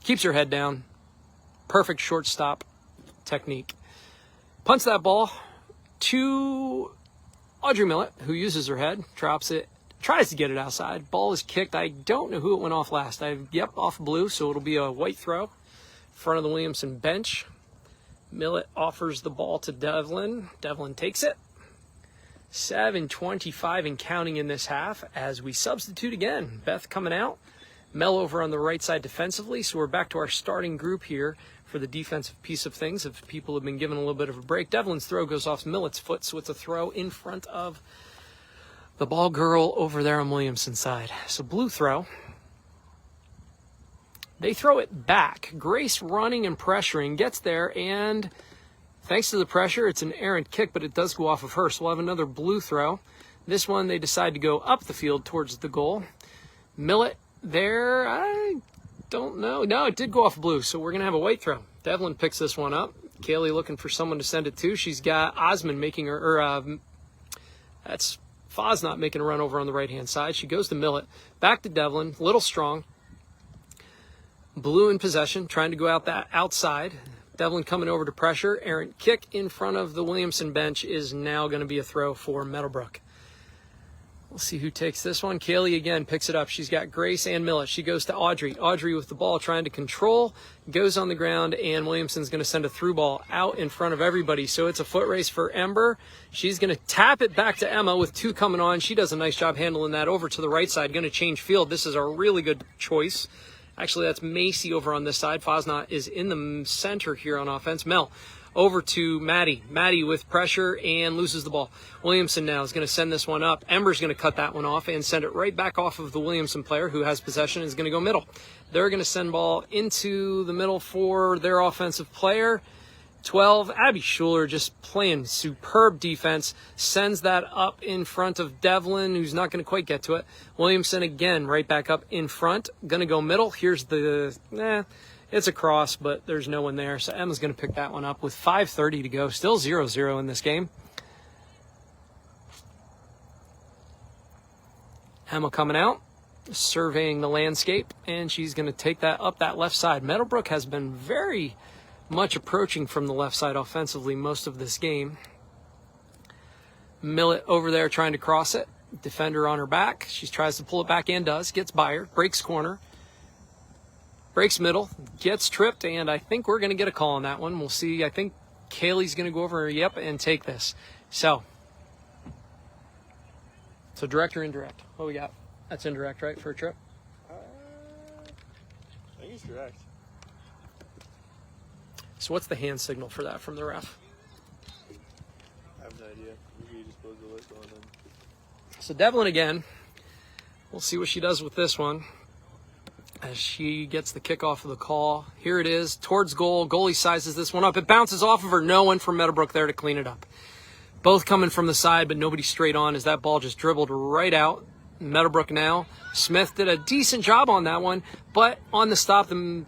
Keeps her head down. Perfect shortstop technique. Punts that ball to Audrey Millet, who uses her head, drops it, tries to get it outside. Ball is kicked. I don't know who it went off last. Off blue, so it'll be a white throw. Front of the Williamson bench. Millet offers the ball to Devlin. Devlin takes it. 7:25 and counting in this half as we substitute again. Beth coming out. Mel over on the right side defensively. So we're back to our starting group here for the defensive piece of things. If people have been given a little bit of a break. Devlin's throw goes off Millet's foot, so it's a throw in front of the ball girl over there on Williamson's side. So blue throw. They throw it back. Grace running and pressuring, gets there, and thanks to the pressure, it's an errant kick, but it does go off of her. So we'll have another blue throw. This one, they decide to go up the field towards the goal. Millet there, I don't know. No, it did go off blue, so we're going to have a white throw. Devlin picks this one up. Kaylee looking for someone to send it to. She's got Osman making her, that's Faznat making a run over on the right-hand side. She goes to Millet. Back to Devlin, little strong. Blue in possession, trying to go out that outside. Devlin coming over to pressure. Errant kick in front of the Williamson bench is now going to be a throw for Meadowbrook. We'll see who takes this one. Kaylee again picks it up. She's got Grace and Millet. She goes to Audrey. Audrey with the ball trying to control. Goes on the ground, and Williamson's going to send a through ball out in front of everybody. So it's a foot race for Ember. She's going to tap it back to Emma with 2 coming on. She does a nice job handling that over to the right side. Going to change field. This is a really good choice. Actually, that's Macy over on this side. Faznat is in the center here on offense. Mel over to Maddie. Maddie with pressure and loses the ball. Williamson now is going to send this one up. Ember's going to cut that one off and send it right back off of the Williamson player who has possession and is going to go middle. They're going to send ball into the middle for their offensive player. 12, Abby Schuler just playing superb defense, sends that up in front of Devlin, who's not going to quite get to it. Williamson again right back up in front, going to go middle. Here's the, it's a cross, but there's no one there, so Emma's going to pick that one up with 5:30 to go. Still 0-0 in this game. Emma coming out, surveying the landscape, and she's going to take that up that left side. Meadowbrook has been very much approaching from the left side offensively most of this game. Millet over there trying to cross it. Defender on her back. She tries to pull it back and does. Gets by her. Breaks corner. Breaks middle. Gets tripped, and I think we're going to get a call on that one. We'll see. I think Kaylee's going to go over, and take this. So direct or indirect? What we got? That's indirect, right, for a trip? I think it's direct. So what's the hand signal for that from the ref? I have no idea. Maybe you just close the list on them. So Devlin again. We'll see what she does with this one as she gets the kickoff of the call. Here it is, towards goal. Goalie sizes this one up. It bounces off of her. No one from Meadowbrook there to clean it up. Both coming from the side, but nobody straight on as that ball just dribbled right out. Meadowbrook now. Smith did a decent job on that one, but on the stop, the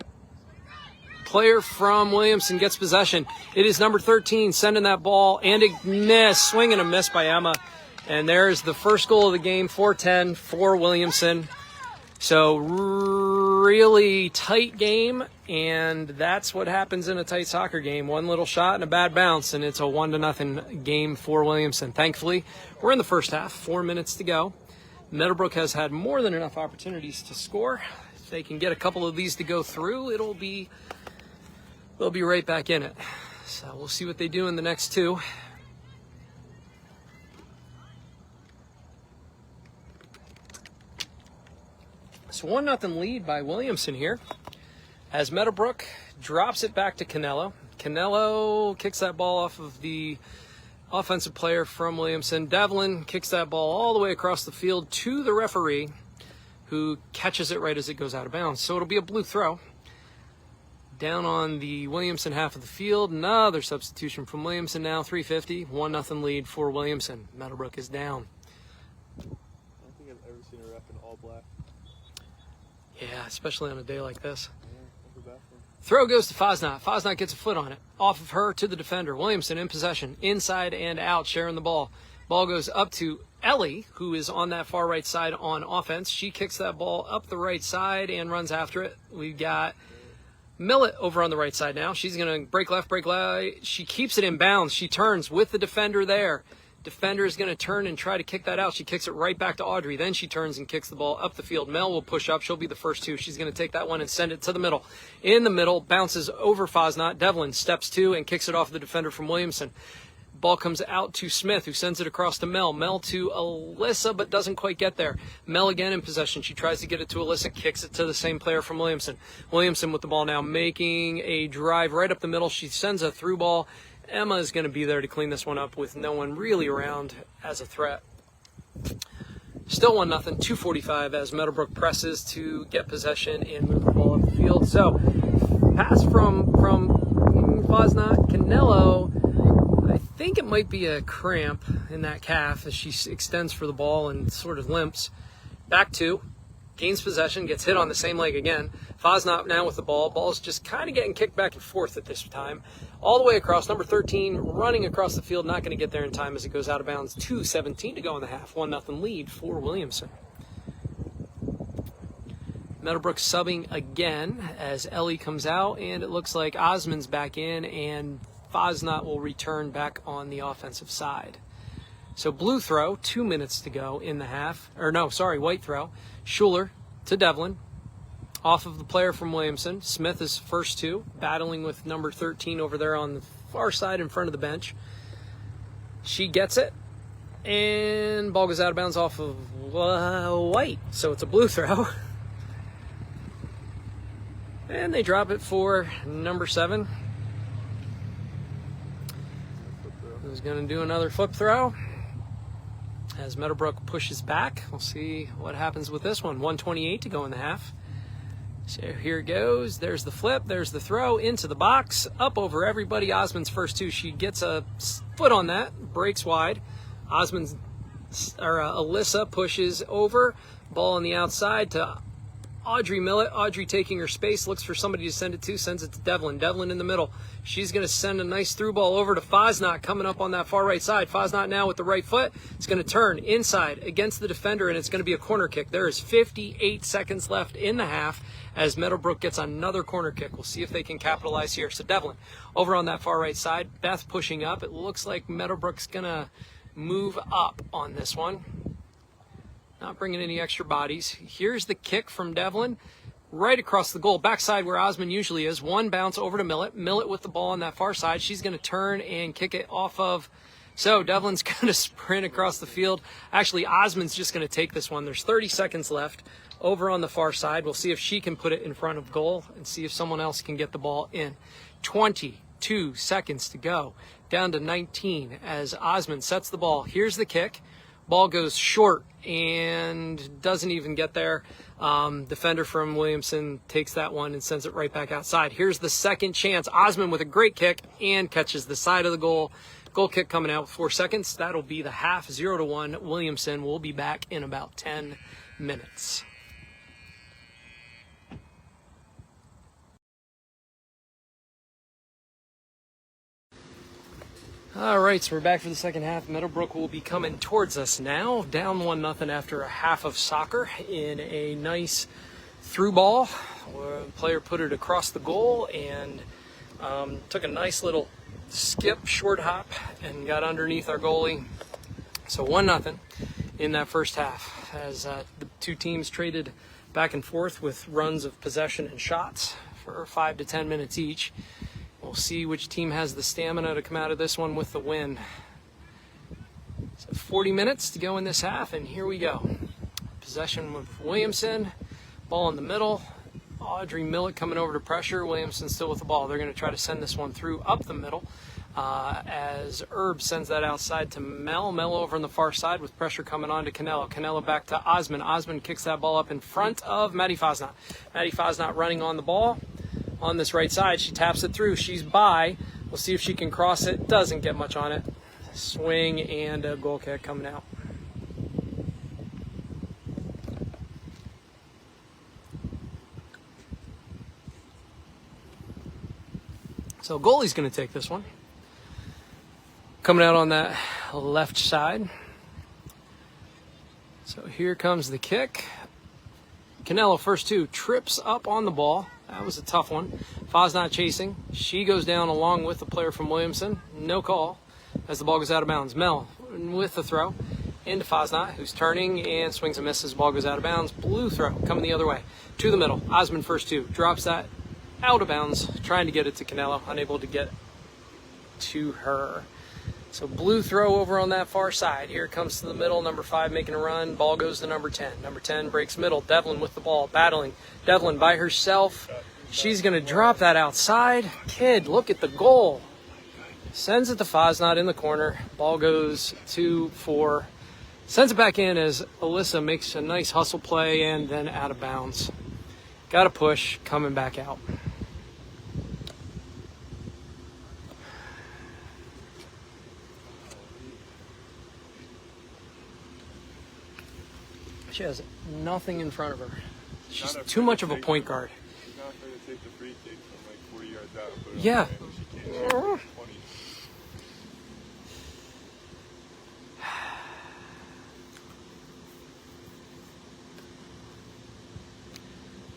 player from Williamson gets possession. It is number 13 sending that ball, and a miss, swing and a miss by Emma. And there's the first goal of the game, 4-10 for Williamson. So really tight game, and that's what happens in a tight soccer game. One little shot and a bad bounce, and it's a 1-0 game for Williamson. Thankfully, we're in the first half, 4 minutes to go. Meadowbrook has had more than enough opportunities to score. If they can get a couple of these to go through, they'll be right back in it. So we'll see what they do in the next two. So 1-0 lead by Williamson here as Meadowbrook drops it back to Canelo. Canelo kicks that ball off of the offensive player from Williamson. Devlin kicks that ball all the way across the field to the referee, who catches it right as it goes out of bounds. So it'll be a blue throw. Down on the Williamson half of the field, another substitution from Williamson now, 3:50, 1-0 lead for Williamson. Meadowbrook is down. I don't think I've ever seen a ref in all black. Yeah, especially on a day like this. Yeah, that's a bad one. Throw goes to Fosnot. Fosnot gets a foot on it. Off of her to the defender. Williamson in possession, inside and out, sharing the ball. Ball goes up to Ellie, who is on that far right side on offense. She kicks that ball up the right side and runs after it. We've got Millet over on the right side now. She's going to break left, break left. She keeps it in bounds. She turns with the defender there. Defender is going to turn and try to kick that out. She kicks it right back to Audrey. Then she turns and kicks the ball up the field. Mel will push up. She'll be the first two. She's going to take that one and send it to the middle. In the middle, bounces over Fosnot. Devlin steps to and kicks it off the defender from Williamson. Ball comes out to Smith, who sends it across to Mel. Mel to Alyssa, but doesn't quite get there. Mel again in possession. She tries to get it to Alyssa, kicks it to the same player from Williamson. Williamson with the ball now, making a drive right up the middle. She sends a through ball. Emma is going to be there to clean this one up with no one really around as a threat. Still 1-0, 2:45 as Meadowbrook presses to get possession and move the ball up the field. So, pass from Fosnot. Canelo, I think it might be a cramp in that calf as she extends for the ball and sort of limps. Back to, gains possession, gets hit on the same leg again. Fosnot now with the ball. Ball's just kind of getting kicked back and forth at this time. All the way across, number 13, running across the field, not going to get there in time as it goes out of bounds. 2:17 to go in the half. 1-0 lead for Williamson. Meadowbrook subbing again as Ellie comes out, and it looks like Osmond's back in, and Fosnot will return back on the offensive side. So blue throw, 2 minutes to go in the half. White throw. Schuler to Devlin. Off of the player from Williamson. Smith is first two, battling with number 13 over there on the far side in front of the bench. She gets it, and ball goes out of bounds off of White. So it's a blue throw. And they drop it for number 7. who's going to do another flip throw. As Meadowbrook pushes back, we'll see what happens with this one. 1:28 to go in the half. So here it goes. There's the flip. There's the throw into the box. Up over everybody. Osmond's first two. She gets a foot on that. Breaks wide. Alyssa pushes over. Ball on the outside to Audrey Millett. Audrey taking her space. Looks for somebody to send it to. Sends it to Devlin. Devlin in the middle. She's going to send a nice through ball over to Fosnot coming up on that far right side. Fosnot now with the right foot. It's going to turn inside against the defender, and it's going to be a corner kick. There is 58 seconds left in the half as Meadowbrook gets another corner kick. We'll see if they can capitalize here. So Devlin over on that far right side. Beth pushing up. It looks like Meadowbrook's going to move up on this one. Not bringing any extra bodies. Here's the kick from Devlin. Right across the goal, backside where Osmond usually is. One bounce over to Millett. Millett with the ball on that far side. She's going to turn and kick it off of. So Devlin's going to sprint across the field. Actually, Osmond's just going to take this one. There's 30 seconds left over on the far side. We'll see if she can put it in front of goal and see if someone else can get the ball in. 22 seconds to go. Down to 19 as Osmond sets the ball. Here's the kick. Ball goes short and doesn't even get there. Defender from Williamson takes that one and sends it right back outside. Here's the second chance. Osmond with a great kick and catches the side of the goal. Goal kick coming out with 4 seconds. That'll be the half, 0-1. Williamson will be back in about 10 minutes. All right, so we're back for the second half. Meadowbrook will be coming towards us now. Down 1-0 after a half of soccer in a nice through ball. Where the player put it across the goal and took a nice little skip, short hop, and got underneath our goalie. So 1-0 in that first half as the two teams traded back and forth with runs of possession and shots for 5 to 10 minutes each. We'll see which team has the stamina to come out of this one with the win. So 40 minutes to go in this half, and here we go. Possession with Williamson. Ball in the middle. Audrey Millett coming over to pressure. Williamson still with the ball. They're going to try to send this one through up the middle as Herb sends that outside to Mel. Mel over on the far side with pressure coming on to Canelo. Canelo back to Osmond. Osmond kicks that ball up in front of Maddie Fosnot. Maddie Fosnot running on the ball. On this right side, she taps it through. She's by. We'll see if she can cross it. Doesn't get much on it. Swing and a goal kick coming out. So goalie's going to take this one. Coming out on that left side. So here comes the kick. Canelo, first two, trips up on the ball. That was a tough one. Fosnot chasing. She goes down along with the player from Williamson. No call as the ball goes out of bounds. Mel with the throw into Fosnot, who's turning and swings and misses. Ball goes out of bounds. Blue throw coming the other way to the middle. Osmond first two. Drops that out of bounds. Trying to get it to Canelo. Unable to get to her. So blue throw over on that far side. Here it comes to the middle. Number 5 making a run. Ball goes to number 10. Number 10 breaks middle. Devlin with the ball. Battling. Devlin by herself. She's going to drop that outside. Kid, look at the goal. Sends it to Fosnot in the corner. Ball goes 2-4. Sends it back in as Alyssa makes a nice hustle play and then out of bounds. Got a push. Coming back out. She has nothing in front of her. She's too much of a point guard. She's not going to take the free kick from like 40 yards out. But yeah. She can't shoot 20.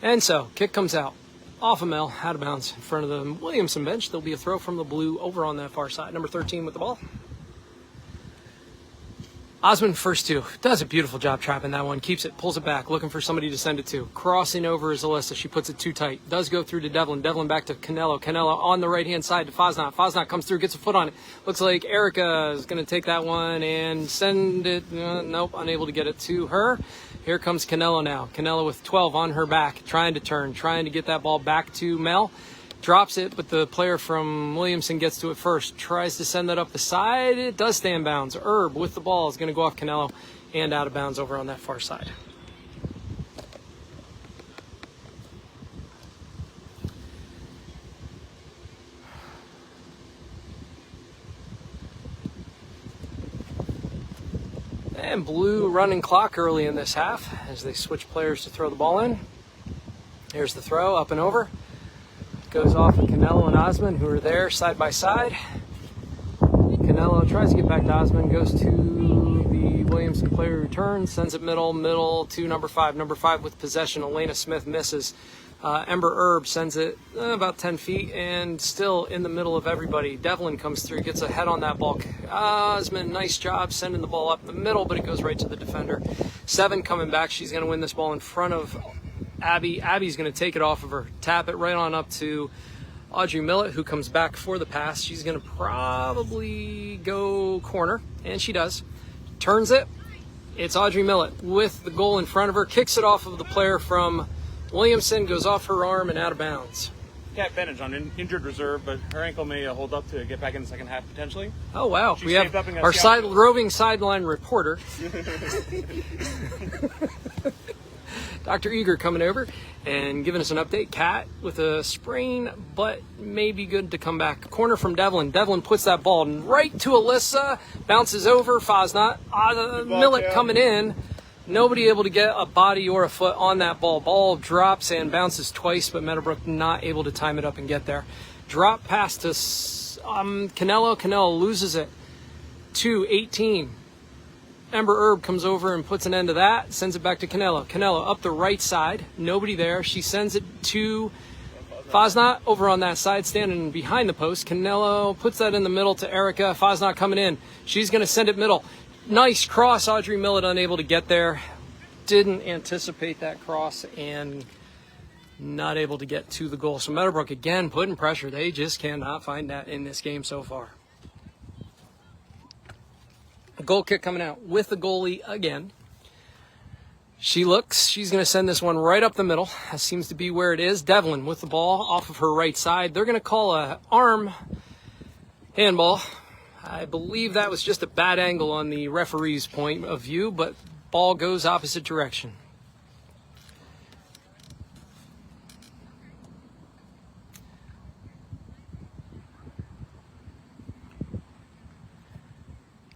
And so, kick comes out. Off of Mel, out of bounds in front of the Williamson bench. There'll be a throw from the blue over on that far side. Number 13 with the ball. Osmond first two. Does a beautiful job trapping that one. Keeps it, pulls it back, looking for somebody to send it to. Crossing over is Alyssa. She puts it too tight. Does go through to Devlin. Devlin back to Canelo. Canelo on the right-hand side to Fosnot. Fosnot comes through, gets a foot on it. Looks like Erica is going to take that one and send it. Nope, unable to get it to her. Here comes Canelo now. Canelo with 12 on her back, trying to turn, trying to get that ball back to Mel. drops it, but the player from Williamson gets to it first, tries to send that up the side. It does stay in bounds. Herb with the ball is going to go off Canelo and out of bounds over on that far side. And blue running clock early in this half as they switch players to throw the ball in. Here's the throw, up and over. Goes off of Canelo and Osman, who are there side by side. Canelo tries to get back to Osman, goes to the Williamson player who turns, sends it middle to number 5. Number 5 with possession. Elena Smith misses. Ember Herb sends it about 10 feet and still in the middle of everybody. Devlin comes through, gets a head on that ball. Osman, nice job sending the ball up the middle, but it goes right to the defender. 7 coming back. She's going to win this ball in front of Abby. Abby's going to take it off of her, tap it right on up to Audrey Millett, who comes back for the pass. She's going to probably go corner, and she does. Turns it. It's Audrey Millett with the goal in front of her, kicks it off of the player from Williamson, goes off her arm and out of bounds. Cat Bennett on injured reserve, but her ankle may hold up to get back in the second half potentially. Oh, wow. She's we have our roving sideline reporter, Dr. Eager, coming over and giving us an update. Cat with a sprain, but may be good to come back. Corner from Devlin. Devlin puts that ball right to Alyssa, bounces over Fosnot. Millett coming in. Nobody able to get a body or a foot on that ball. Ball drops and bounces twice, but Meadowbrook not able to time it up and get there. Drop pass to Canelo. Canelo loses it to 18. Ember Herb comes over and puts an end to that. Sends it back to Canelo. Canelo up the right side. Nobody there. She sends it to Fosnot over on that side, standing behind the post. Canelo puts that in the middle to Erica. Fosnot coming in. She's going to send it middle. Nice cross. Audrey Millett unable to get there. Didn't anticipate that cross and not able to get to the goal. So Meadowbrook again putting pressure. They just cannot find that in this game so far. A goal kick coming out with the goalie again. She looks. She's going to send this one right up the middle. That seems to be where it is. Devlin with the ball off of her right side. They're going to call a arm handball. I believe that was just a bad angle on the referee's point of view, but ball goes opposite direction.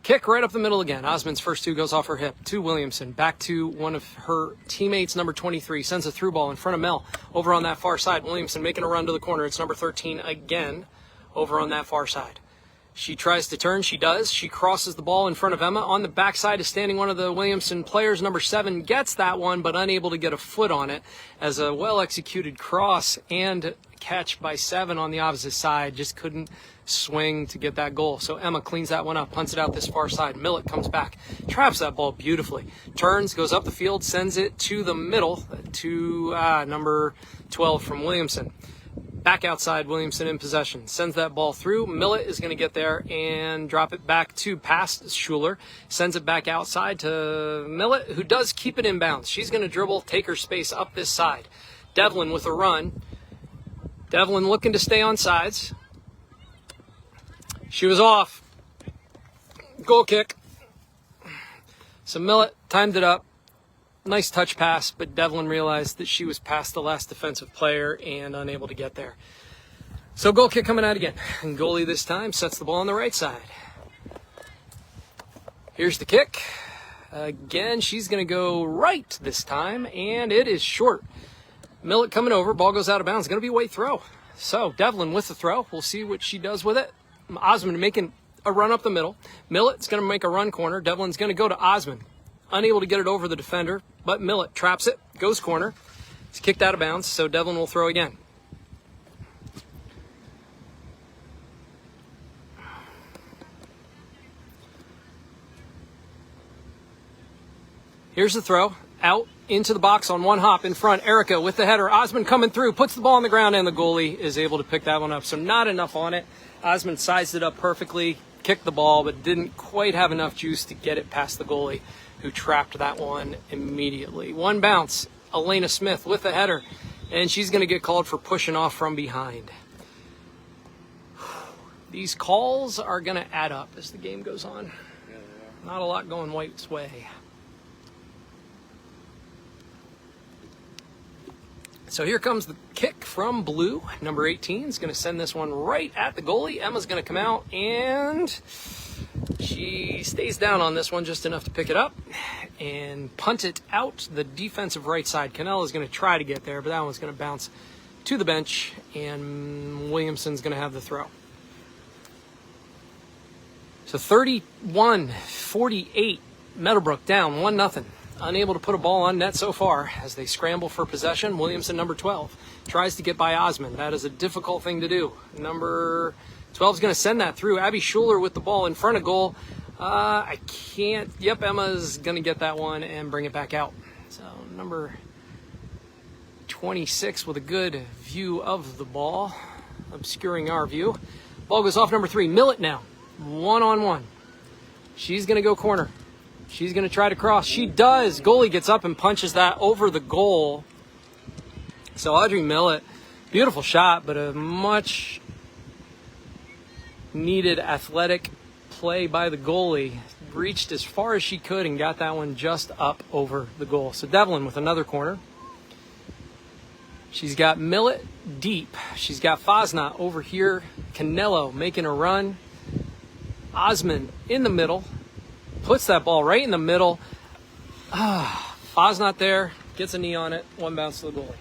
Kick right up the middle again. Osman's first 2 goes off her hip to Williamson. Back to one of her teammates, number 23. Sends a through ball in front of Mel. Over on that far side. Williamson making a run to the corner. It's number 13 again over on that far side. She tries to turn. She does. She crosses the ball in front of Emma. On the backside is standing one of the Williamson players. Number 7 gets that one, but unable to get a foot on it as a well-executed cross and catch by 7 on the opposite side. Just couldn't swing to get that goal. So Emma cleans that one up, punts it out this far side. Millett comes back, traps that ball beautifully. Turns, goes up the field, sends it to the middle to number 12 from Williamson. Back outside, Williamson in possession. Sends that ball through. Millett is going to get there and drop it back to past Schuler. Sends it back outside to Millett, who does keep it in bounds. She's going to dribble, take her space up this side. Devlin with a run. Devlin looking to stay on sides. She was off. Goal kick. So Millett timed it up. Nice touch pass, but Devlin realized that she was past the last defensive player and unable to get there. So goal kick coming out again. And goalie this time sets the ball on the right side. Here's the kick. Again, she's going to go right this time, and it is short. Millett coming over. Ball goes out of bounds. Going to be a weight throw. So Devlin with the throw. We'll see what she does with it. Osman making a run up the middle. Millett's going to make a run corner. Devlin's going to go to Osman. Unable to get it over the defender, but Millett traps it, goes corner. It's kicked out of bounds, so Devlin will throw again. Here's the throw. Out into the box on one hop in front. Erica with the header. Osman coming through, puts the ball on the ground, and the goalie is able to pick that one up. So not enough on it. Osman sized it up perfectly, kicked the ball, but didn't quite have enough juice to get it past the goalie, who trapped that one immediately. One bounce. Elena Smith with the header, and she's going to get called for pushing off from behind. These calls are going to add up as the game goes on. Yeah, they Not a lot going White's way. So here comes the kick from Blue. Number 18 is going to send this one right at the goalie. Emma's going to come out, and she stays down on this one just enough to pick it up and punt it out the defensive right side. Cannella is going to try to get there, but that one's going to bounce to the bench, and Williamson's going to have the throw. So 31-48, Meadowbrook down 1-0. Unable to put a ball on net so far as they scramble for possession. Williamson, number 12, tries to get by Osmond. That is a difficult thing to do. Number 12 is going to send that through. Abby Schuler with the ball in front of goal. I can't. Yep, Emma's going to get that one and bring it back out. So number 26 with a good view of the ball, obscuring our view. Ball goes off number 3. Millett now, 1-on-1. She's going to go corner. She's going to try to cross. She does. Goalie gets up and punches that over the goal. So Audrey Millett, beautiful shot, but a much needed athletic play by the goalie. Reached as far as she could and got that one just up over the goal. So Devlin with another corner. She's got Millett deep. She's got Fosnot over here. Canelo making a run. Osmond in the middle. Puts that ball right in the middle. Fosnot there. Gets a knee on it. One bounce to the goalie.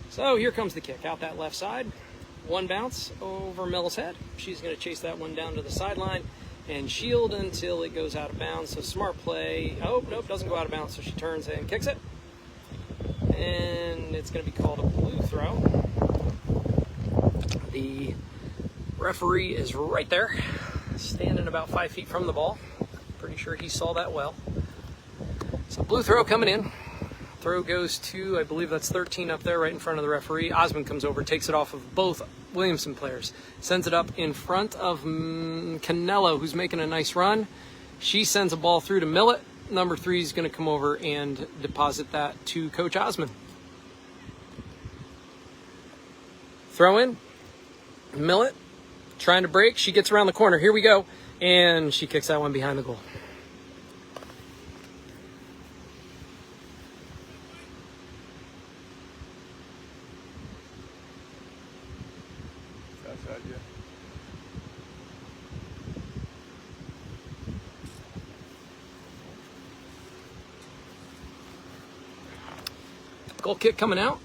So here comes the kick out that left side. One bounce over Mel's head. She's going to chase that one down to the sideline and shield until it goes out of bounds. So smart play. Oh, nope, doesn't go out of bounds. So she turns and kicks it. And it's going to be called a blue throw. The referee is right there, standing about 5 feet from the ball. Pretty sure he saw that well. So blue throw coming in. Throw goes to, I believe that's 13 up there right in front of the referee. Osmond comes over, takes it off of both Williamson players. Sends it up in front of Canelo, who's making a nice run. She sends a ball through to Millett. Number 3 is going to come over and deposit that to Coach Osmond. Throw in. Millett trying to break. She gets around the corner. Here we go. And she kicks that one behind the goal. outside, yeah. Goal kick coming out.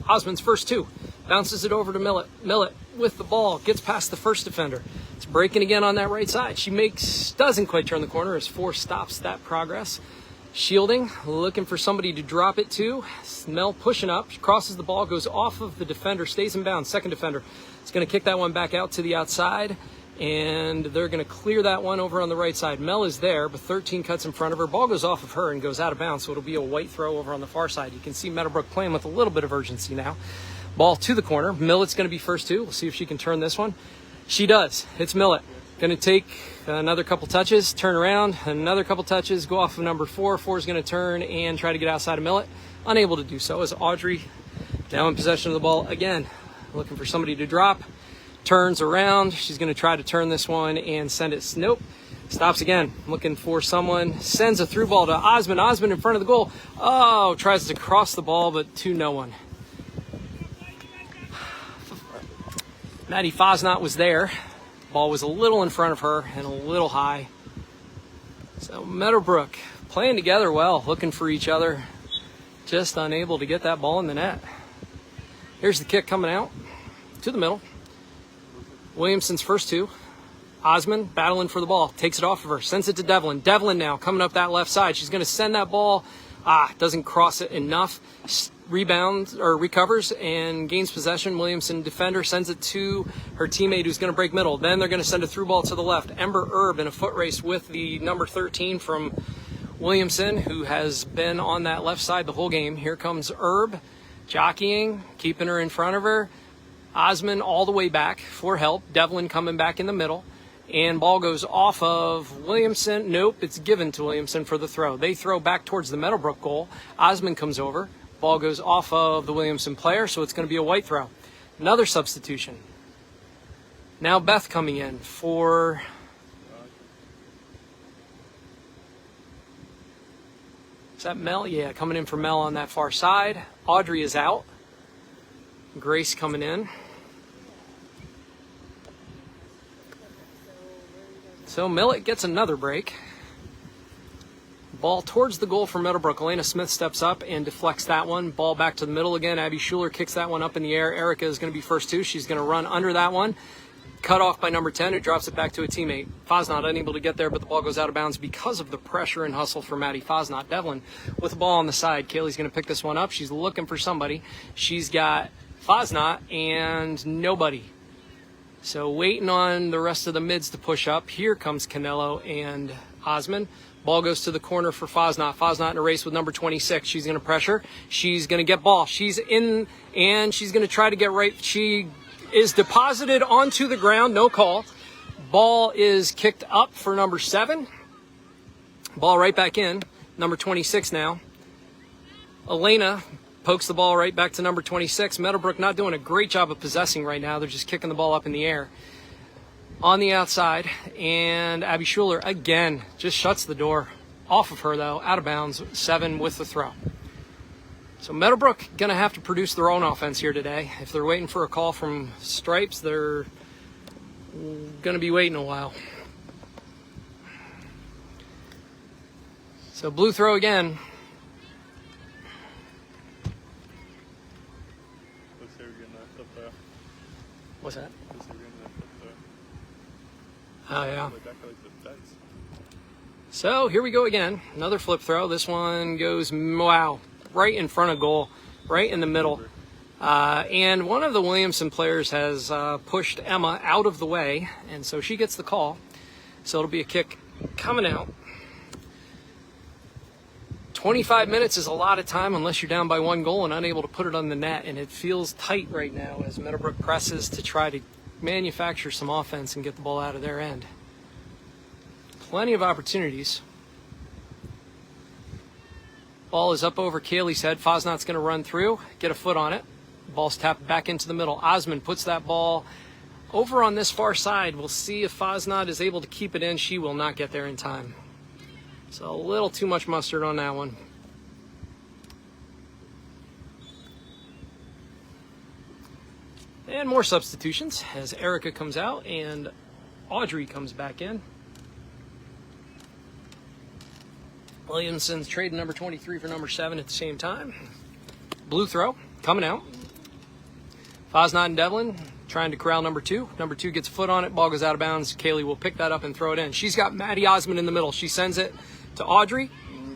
Osmond's first 2. Bounces it over to Millett. Millett with the ball. Gets past the first defender. It's breaking again on that right side. She doesn't quite turn the corner as 4 stops that progress. Shielding, looking for somebody to drop it to. Mel pushing up. She crosses the ball, goes off of the defender, stays in bounds. Second defender is going to kick that one back out to the outside. And they're going to clear that one over on the right side. Mel is there, but 13 cuts in front of her. Ball goes off of her and goes out of bounds, so it'll be a white throw over on the far side. You can see Meadowbrook playing with a little bit of urgency now. Ball to the corner. Millett's going to be first 2. We'll see if she can turn this one. She does. It's Millett. Going to take another couple touches, turn around, another couple touches, go off of number 4. 4 is going to turn and try to get outside of Millett. Unable to do so as Audrey now in possession of the ball again. Looking for somebody to drop. Turns around. She's going to try to turn this one and send it. Nope. Stops again. Looking for someone. Sends a through ball to Osmond. Osmond in front of the goal. Oh, tries to cross the ball, but to no one. Maddie Fosnot was there. Ball was a little in front of her and a little high. So Meadowbrook playing together well, looking for each other. Just unable to get that ball in the net. Here's the kick coming out to the middle. Williamson's first 2. Osmond battling for the ball. Takes it off of her. Sends it to Devlin. Devlin now coming up that left side. She's going to send that ball. Doesn't cross it enough. Rebounds or recovers and gains possession. Williamson defender sends it to her teammate who's going to break middle. Then they're going to send a through ball to the left. Ember Erb in a foot race with the number 13 from Williamson, who has been on that left side the whole game. Here comes Erb jockeying, keeping her in front of her. Osmond all the way back for help. Devlin coming back in the middle. And ball goes off of Williamson. Nope, it's given to Williamson for the throw. They throw back towards the Meadowbrook goal. Osmond comes over, Ball goes off of the Williamson player, so it's going to be a white throw. Another substitution. Now Beth coming in for... Is that Mel? Yeah, coming in for Mel on that far side. Audrey is out. Grace coming in. So Millet gets another break. Ball towards the goal for Meadowbrook. Elena Smith steps up and deflects that one. Ball back to the middle again. Abby Schuler kicks that one up in the air. Erica is going to be first too. She's going to run under that one. Cut off by number 10, who drops it back to a teammate. Fosnot unable to get there, but the ball goes out of bounds because of the pressure and hustle for Maddie Fosnot. Devlin with the ball on the side. Kaylee's going to pick this one up. She's looking for somebody. She's got Fosnot and nobody. So waiting on the rest of the mids to push up. Here comes Canelo and Osman. Ball goes to the corner for Fosnot. Fosnot in a race with number 26. She's going to pressure. She's going to get ball. She's in, and she's going to try to get right. She is deposited onto the ground. No call. Ball is kicked up for number 7. Ball right back in. Number 26 now. Elena pokes the ball right back to number 26. Meadowbrook not doing a great job of possessing right now. They're just kicking the ball up in the air. On the outside, and Abby Schuler again just shuts the door off of her, though, out of bounds. 7 with the throw. So Meadowbrook going to have to produce their own offense here today. If they're waiting for a call from Stripes, they're going to be waiting a while. So blue throw again. Looks like we're getting that flip throw. What's that? Looks like we're getting that flip throw. Oh, yeah. Like back to like the fence. So here we go again. Another flip throw. This one goes, wow, right in front of goal, right in the middle. And one of the Williamson players has pushed Emma out of the way, and so she gets the call. So it'll be a kick coming out. 25 minutes is a lot of time unless you're down by 1 goal and unable to put it on the net, and it feels tight right now as Meadowbrook presses to try to manufacture some offense and get the ball out of their end. Plenty of opportunities. Ball is up over Kaylee's head. Fosnot's going to run through, get a foot on it. Ball's tapped back into the middle. Osman puts that ball over on this far side. We'll see if Fosnot is able to keep it in. She will not get there in time. So a little too much mustard on that one. And more substitutions as Erica comes out and Audrey comes back in. Williamson's trading number 23 for number 7 at the same time. Blue throw coming out. Fosnot and Devlin trying to corral number 2. Number 2 gets a foot on it. Ball goes out of bounds. Kaylee will pick that up and throw it in. She's got Maddie Osmond in the middle. She sends it to Audrey.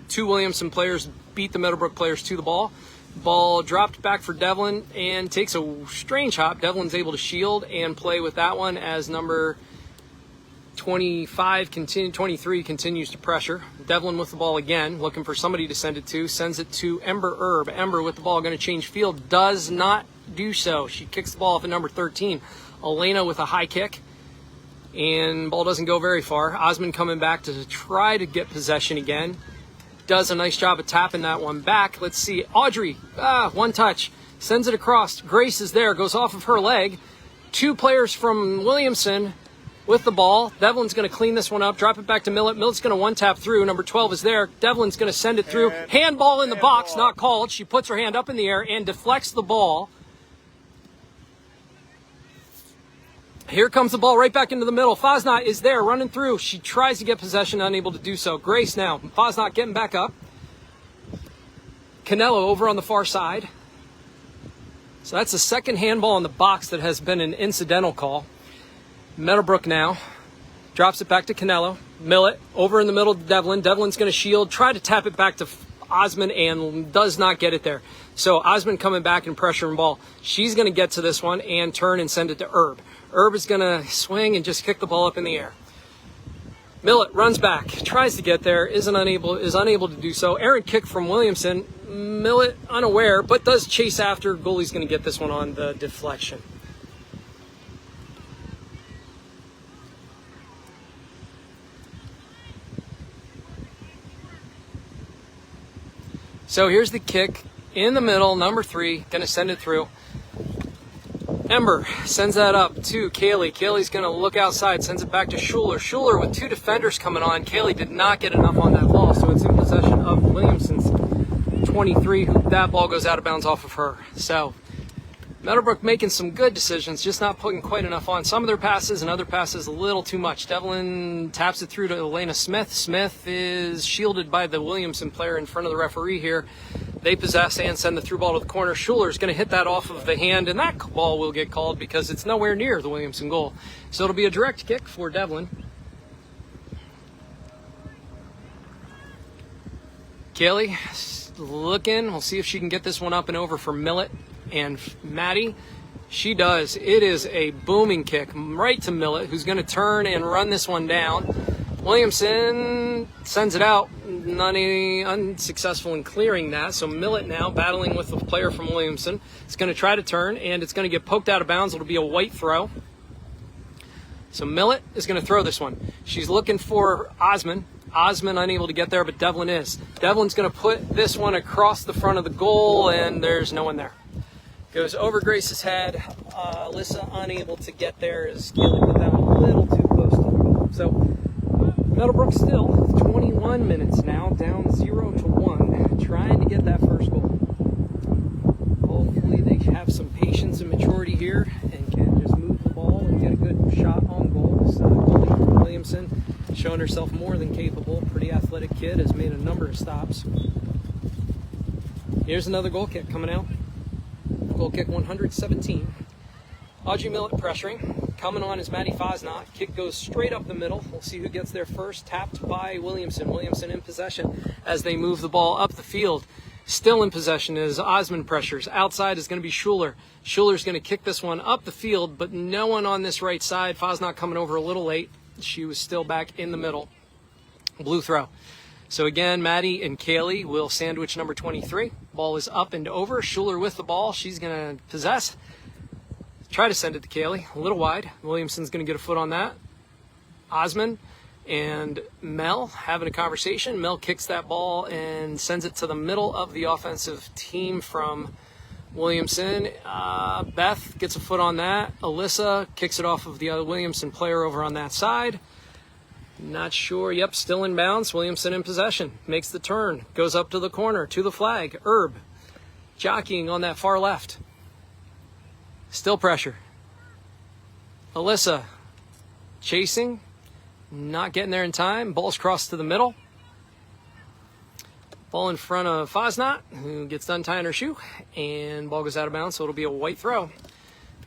2 Williamson players beat the Meadowbrook players to the ball. Ball dropped back for Devlin and takes a strange hop. Devlin's able to shield and play with that one as number 23 continues to pressure. Devlin with the ball again, looking for somebody to send it to. Sends it to Ember Erb. Ember with the ball, going to change field. Does not do so. She kicks the ball off at number 13. Elena with a high kick. And ball doesn't go very far. Osmond coming back to try to get possession again. Does a nice job of tapping that one back. Let's see. Audrey, one touch. Sends it across. Grace is there. Goes off of her leg. 2 players from Williamson with the ball. Devlin's going to clean this one up. Drop it back to Millet. Millet's going to one-tap through. Number 12 is there. Devlin's going to send it through. Handball in the box. Not called. She puts her hand up in the air and deflects the ball. Here comes the ball right back into the middle. Fosnot is there running through. She tries to get possession, unable to do so. Grace now. Fosnot getting back up. Canelo over on the far side. So that's the second handball in the box that has been an incidental call. Meadowbrook now drops it back to Canelo. Millet over in the middle to Devlin. Devlin's going to shield. Try to tap it back to Osmond and does not get it there. So Osmond coming back and pressuring ball. She's going to get to this one and turn and send it to Erb. Erb is going to swing and just kick the ball up in the air. Millet runs back, tries to get there, is unable to do so. Errant kick from Williamson. Millet unaware, but does chase after. Goalie's going to get this one on the deflection. So here's the kick, in the middle, number 3, going to send it through. Ember sends that up to Kaylee. Kaylee's going to look outside, sends it back to Schuler. Schuler with 2 defenders coming on. Kaylee did not get enough on that ball, so it's in possession of Williamson's 23. That ball goes out of bounds off of her. So Meadowbrook making some good decisions, just not putting quite enough on some of their passes, and other passes a little too much. Devlin taps it through to Elena Smith. Smith is shielded by the Williamson player in front of the referee here. They possess and send the through ball to the corner. Schuler's going to hit that off of the hand, and that ball will get called because it's nowhere near the Williamson goal. So it'll be a direct kick for Devlin. Kaylee looking. We'll see if she can get this one up and over for Millett and Maddie. She does. It is a booming kick right to Millett, who's going to turn and run this one down. Williamson sends it out, not unsuccessful in clearing that. So Millett now battling with the player from Williamson. It's going to try to turn, and it's going to get poked out of bounds. It'll be a white throw. So Millett is going to throw this one. She's looking for Osman. Osman unable to get there, but Devlin is. Devlin's going to put this one across the front of the goal, and there's no one there. Goes over Grace's head. Alyssa unable to get there as Keely put that one a little too close to the goal. So Meadowbrook still 21 minutes now, down 0-1, trying to get that first goal. Hopefully they have some patience and maturity here and can just move the ball and get a good shot on goal. So goalie Williamson showing herself more than capable. Pretty athletic kid, has made a number of stops. Here's another goal kick coming out. Goal kick 117. Audrey Millett pressuring. Coming on is Maddie Fosnot. Kick goes straight up the middle. We'll see who gets there first. Tapped by Williamson. Williamson in possession as they move the ball up the field. Still in possession is Osman pressures. Outside is going to be Schuler. Schuler's going to kick this one up the field, but no one on this right side. Fosnot coming over a little late. She was still back in the middle. Blue throw. So again, Maddie and Kaylee will sandwich number 23. Ball is up and over. Schuler with the ball. She's going to possess. Try to send it to Kaylee. A little wide. Williamson's going to get a foot on that. Osman and Mel having a conversation. Mel kicks that ball and sends it to the middle of the offensive team from Williamson. Beth gets a foot on that. Alyssa kicks it off of the other Williamson player over on that side. Not sure. Yep, still in bounds. Williamson in possession. Makes the turn. Goes up to the corner, to the flag. Herb jockeying on that far left. Still pressure. Alyssa chasing. Not getting there in time. Ball's crossed to the middle. Ball in front of Fosnot, who gets done tying her shoe. And ball goes out of bounds, so it'll be a white throw.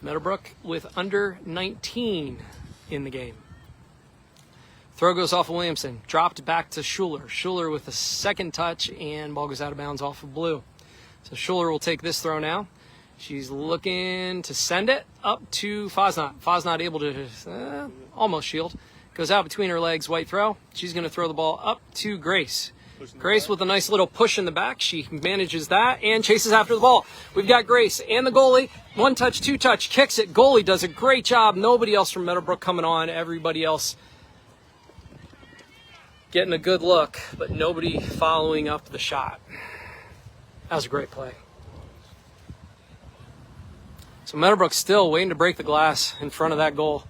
Meadowbrook with under 19 in the game. Throw goes off of Williamson. Dropped back to Schuler. Schuler with a second touch, and ball goes out of bounds off of Blue. So Schuler will take this throw now. She's looking to send it up to Fosnot. Fosnot able to almost shield. Goes out between her legs, white throw. She's going to throw the ball up to Grace. Grace with a nice little push in the back. She manages that and chases after the ball. We've got Grace and the goalie. One touch, two touch, kicks it. Goalie does a great job. Nobody else from Meadowbrook coming on. Everybody else getting a good look, but nobody following up the shot. That was a great play. So Meadowbrook still waiting to break the glass in front of that goal.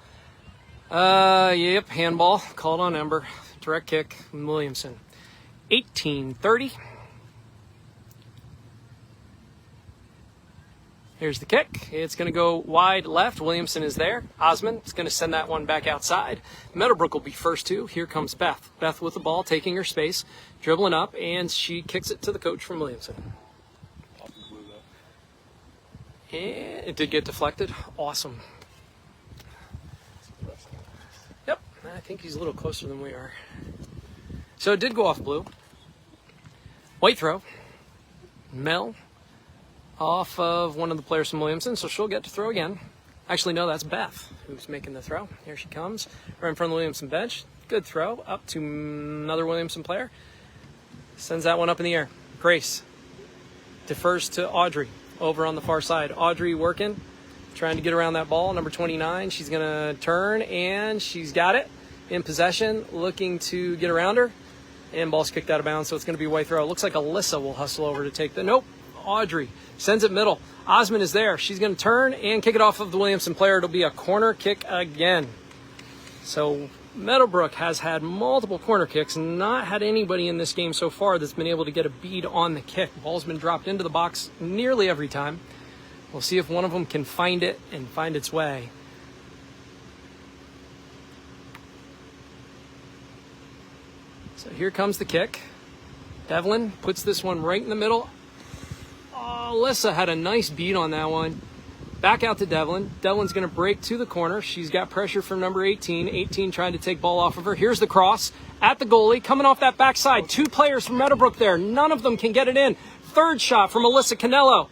Yep, handball called on Ember. Direct kick, Williamson. 18-30. Here's the kick. It's going to go wide left. Williamson is there. Osman is going to send that one back outside. Meadowbrook will be first to. Here comes Beth. Beth with the ball, taking her space, dribbling up, and she kicks it to the coach from Williamson. And it did get deflected. Awesome. Yep, I think he's a little closer than we are. So it did go off Blue. White throw. Mel off of one of the players from Williamson, so she'll get to throw again. Actually, no, that's Beth who's making the throw. Here she comes, right in front of the Williamson bench. Good throw, up to another Williamson player. Sends that one up in the air. Grace defers to Audrey over on the far side. Audrey working, trying to get around that ball. Number 29, she's going to turn, and she's got it. In possession, looking to get around her. And ball's kicked out of bounds, so it's going to be a white throw. It looks like Alyssa will hustle over to take the... Nope. Audrey sends it middle. Osmond is there. She's going to turn and kick it off of the Williamson player. It'll be a corner kick again. So Meadowbrook has had multiple corner kicks, not had anybody in this game so far that's been able to get a bead on the kick. Ball's been dropped into the box nearly every time. We'll see if one of them can find it and find its way. So here comes the kick. Devlin puts this one right in the middle. Oh, Alyssa had a nice beat on that one. Back out to Devlin. Devlin's going to break to the corner. She's got pressure from number 18. 18 trying to take ball off of her. Here's the cross at the goalie. Coming off that backside. 2 players from Meadowbrook there. None of them can get it in. Third shot from Alyssa Canello.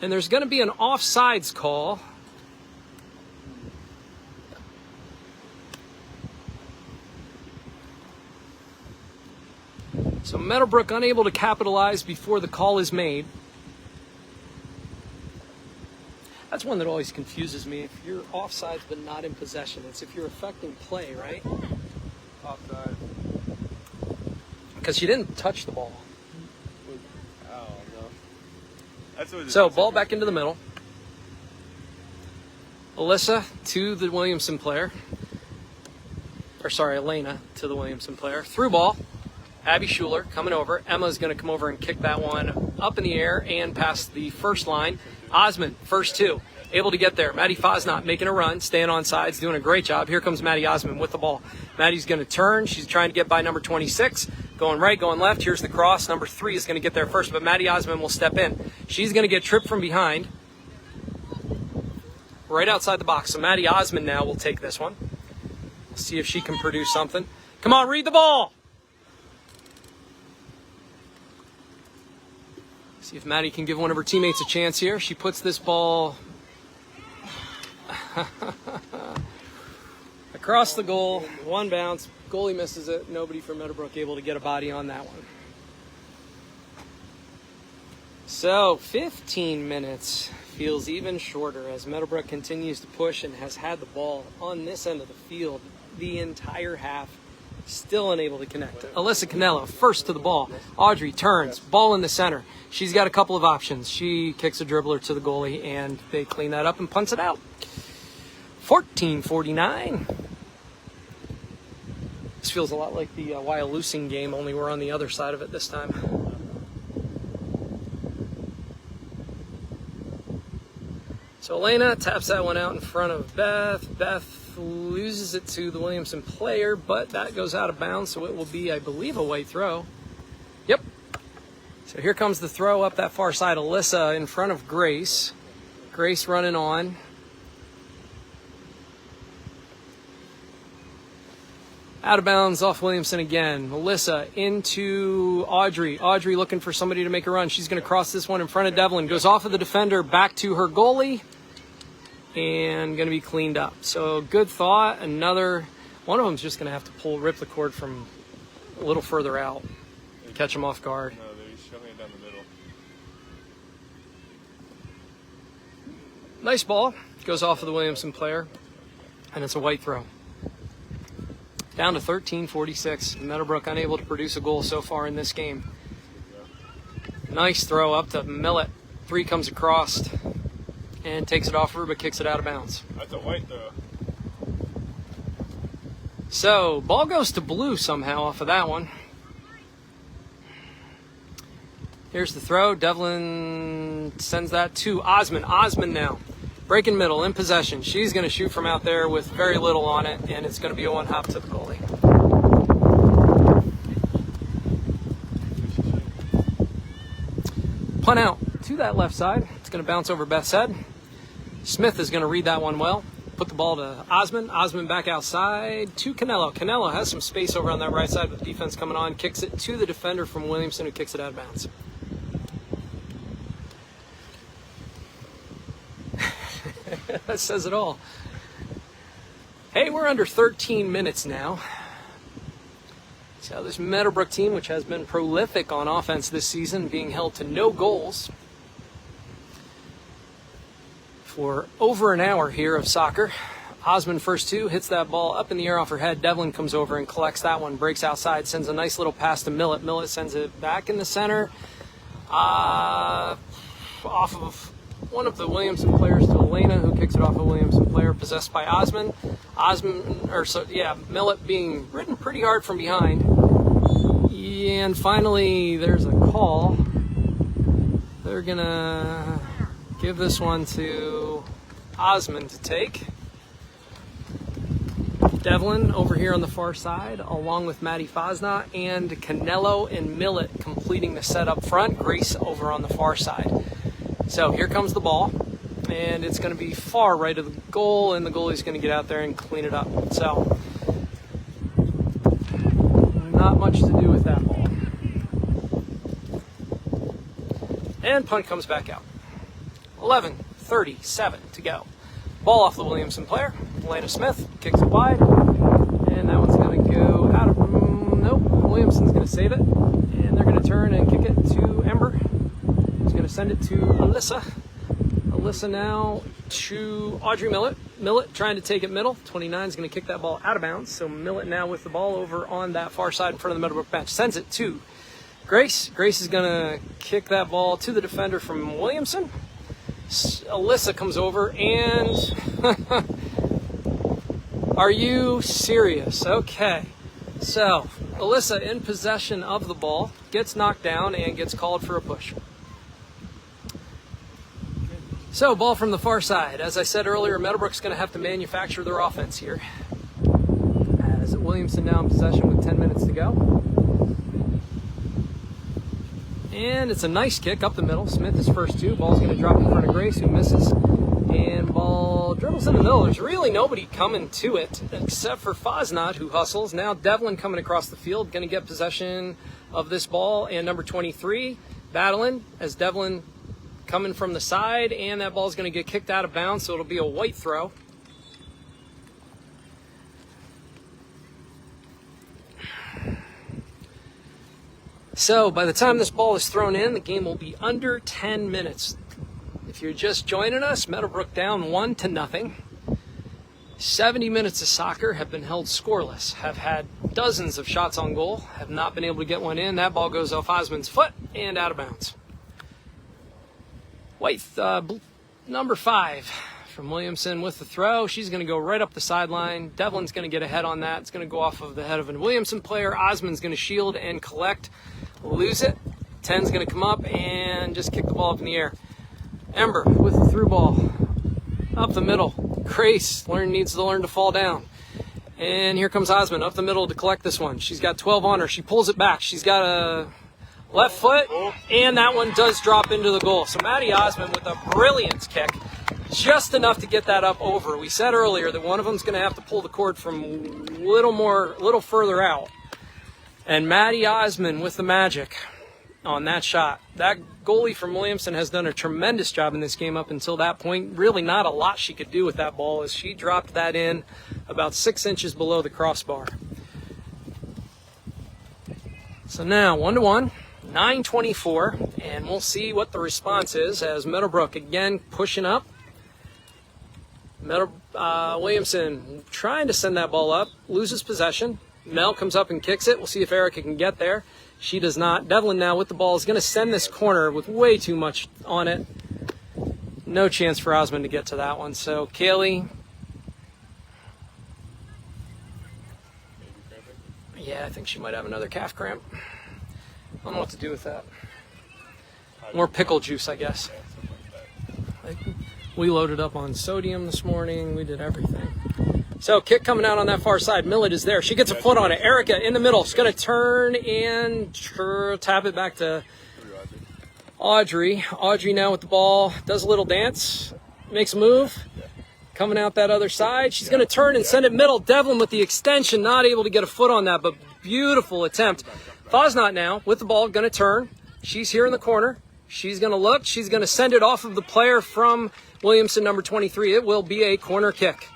And there's going to be an offsides call. So Meadowbrook unable to capitalize before the call is made. That's one that always confuses me. If you're offsides but not in possession, it's if you're affecting play, right? Offside. Because she didn't touch the ball. Oh, no. That's what So ball back into the middle. Alyssa to the Williamson player. Or sorry, Elena to the Williamson player. Through ball. Abby Schuler coming over. Emma's going to come over and kick that one up in the air and past the first line. Osmond, first 2. Able to get there. Maddie Fosnot making a run, staying on sides, doing a great job. Here comes Maddie Osmond with the ball. Maddie's going to turn. She's trying to get by number 26. Going right, going left. Here's the cross. Number 3 is going to get there first, but Maddie Osmond will step in. She's going to get tripped from behind. Right outside the box. So Maddie Osmond now will take this one. We'll see if she can produce something. Come on, read the ball. See if Maddie can give one of her teammates a chance here. She puts this ball across the goal. 1 bounce. Goalie misses it. Nobody from Meadowbrook able to get a body on that one. So 15 minutes feels even shorter as Meadowbrook continues to push and has had the ball on this end of the field the entire half. Still unable to connect. Alyssa Canello first to the ball. Audrey turns. Ball in the center. She's got a couple of options. She kicks a dribbler to the goalie, and they clean that up and punts it out. 14:49. This feels a lot like the Wyalusing game, only we're on the other side of it this time. So Elena taps that one out in front of Beth. Beth loses it to the Williamson player, but that goes out of bounds, so it will be, I believe, a white throw. Yep. So here comes the throw up that far side. Alyssa in front of Grace. Grace running on. Out of bounds off Williamson again. Alyssa into Audrey. Audrey looking for somebody to make a run. She's going to cross this one in front of Devlin. Goes off of the defender, back to her goalie. And going to be cleaned up. So good thought. Another one of them's just going to have to rip the cord from a little further out, catch them off guard. No, they're shoving it down the middle. Nice ball. Goes off of the Williamson player, and it's a white throw. Down to 13:46. Meadowbrook unable to produce a goal so far in this game. Nice throw up to Millett. 3 comes across. And takes it off her, but kicks it out of bounds. That's a white throw. So, ball goes to blue somehow off of that one. Here's the throw. Devlin sends that to Osmond. Osmond now. Breaking middle, in possession. She's going to shoot from out there with very little on it, and it's going to be a 1-hop to the goalie. Punt out to that left side. It's going to bounce over Beth's head. Smith is going to read that one well. Put the ball to Osmond. Osmond back outside to Canello. Canello has some space over on that right side with defense coming on. Kicks it to the defender from Williamson, who kicks it out of bounds. That says it all. Hey, we're under 13 minutes now. So this Meadowbrook team, which has been prolific on offense this season, being held to no goals for over an hour here of soccer. Osmond first 2, hits that ball up in the air off her head. Devlin comes over and collects that one, breaks outside, sends a nice little pass to Millett. Millett sends it back in the center. Off of one of the Williamson players to Elena, who kicks it off a Williamson player, possessed by Osmond. Millet being ridden pretty hard from behind. And finally, there's a call. They're gonna give this one to Osmond to take. Devlin over here on the far side, along with Maddie Fosnot, and Canelo and Millet completing the set up front. Grace over on the far side. So here comes the ball, and it's going to be far right of the goal, and the goalie's going to get out there and clean it up. So not much to do with that ball. And punt comes back out. 11:37 to go. Ball off the Williamson player. Elena Smith kicks it wide, and that one's going to go out of... Nope, Williamson's going to save it, and they're going to turn and kick it to Ember. He's going to send it to Alyssa. Alyssa now to Audrey Millet. Millet trying to take it middle. 29 is going to kick that ball out of bounds, so Millet now with the ball over on that far side in front of the Meadowbrook bench. Sends it to Grace. Grace is going to kick that ball to the defender from Williamson. Alyssa comes over and... Are you serious? Okay. So, Alyssa in possession of the ball, gets knocked down and gets called for a push. So, ball from the far side. As I said earlier, Meadowbrook's going to have to manufacture their offense here. As Williamson now in possession with 10 minutes to go. And it's a nice kick up the middle. Smith is first two. Ball's going to drop in front of Grace, who misses. And ball dribbles in the middle. There's really nobody coming to it except for Fosnot, who hustles. Now Devlin coming across the field, going to get possession of this ball. And number 23 battling as Devlin coming from the side. And that ball's going to get kicked out of bounds, so it'll be a white throw. So by the time this ball is thrown in, the game will be under 10 minutes. If you're just joining us, Meadowbrook down 1-0. 70 minutes of soccer have been held scoreless, have had dozens of shots on goal, have not been able to get one in. That ball goes off Osmond's foot and out of bounds. White, number 5 from Williamson with the throw. She's going to go right up the sideline. Devlin's going to get a head on that. It's going to go off of the head of a Williamson player. Osmond's going to shield and collect, lose it. 10's going to come up and just kick the ball up in the air. Ember with the through ball up the middle. Grace needs to learn to fall down. And here comes Osmond up the middle to collect this one. She's got 12 on her. She pulls it back. She's got a left foot, and that one does drop into the goal. So Maddie Osmond with a brilliant kick, just enough to get that up over. We said earlier that one of them's going to have to pull the cord from a little further out. And Maddie Osmond with the magic on that shot. That goalie from Williamson has done a tremendous job in this game up until that point. Really not a lot she could do with that ball as she dropped that in about 6 inches below the crossbar. So now 1-1, 9:24, and we'll see what the response is as Meadowbrook again pushing up. Williamson trying to send that ball up, loses possession. Mel comes up and kicks it. We'll see if Erica can get there. She does not. Devlin now with the ball is going to send this corner with way too much on it. No chance for Osmond to get to that one. So Kaylee. Yeah, I think she might have another calf cramp. I don't know what to do with that. More pickle juice, I guess. We loaded up on sodium this morning. We did everything. So kick coming out on that far side. Millet is there. She gets a foot on it. Erica in the middle. She's going to turn and tap it back to Audrey. Audrey now with the ball. Does a little dance. Makes a move. Coming out that other side. She's going to turn and send it middle. Devlin with the extension. Not able to get a foot on that, but beautiful attempt. Fosnot now with the ball. Going to turn. She's here in the corner. She's going to look. She's going to send it off of the player from Williamson, number 23. It will be a corner kick.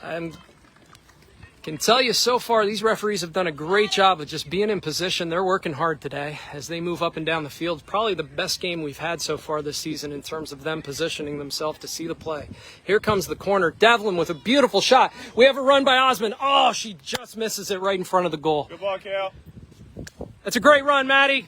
I can tell you so far, these referees have done a great job of just being in position. They're working hard today as they move up and down the field. Probably the best game we've had so far this season in terms of them positioning themselves to see the play. Here comes the corner. Devlin with a beautiful shot. We have a run by Osmond. Oh, she just misses it right in front of the goal. Good ball, Kale. That's a great run, Maddie.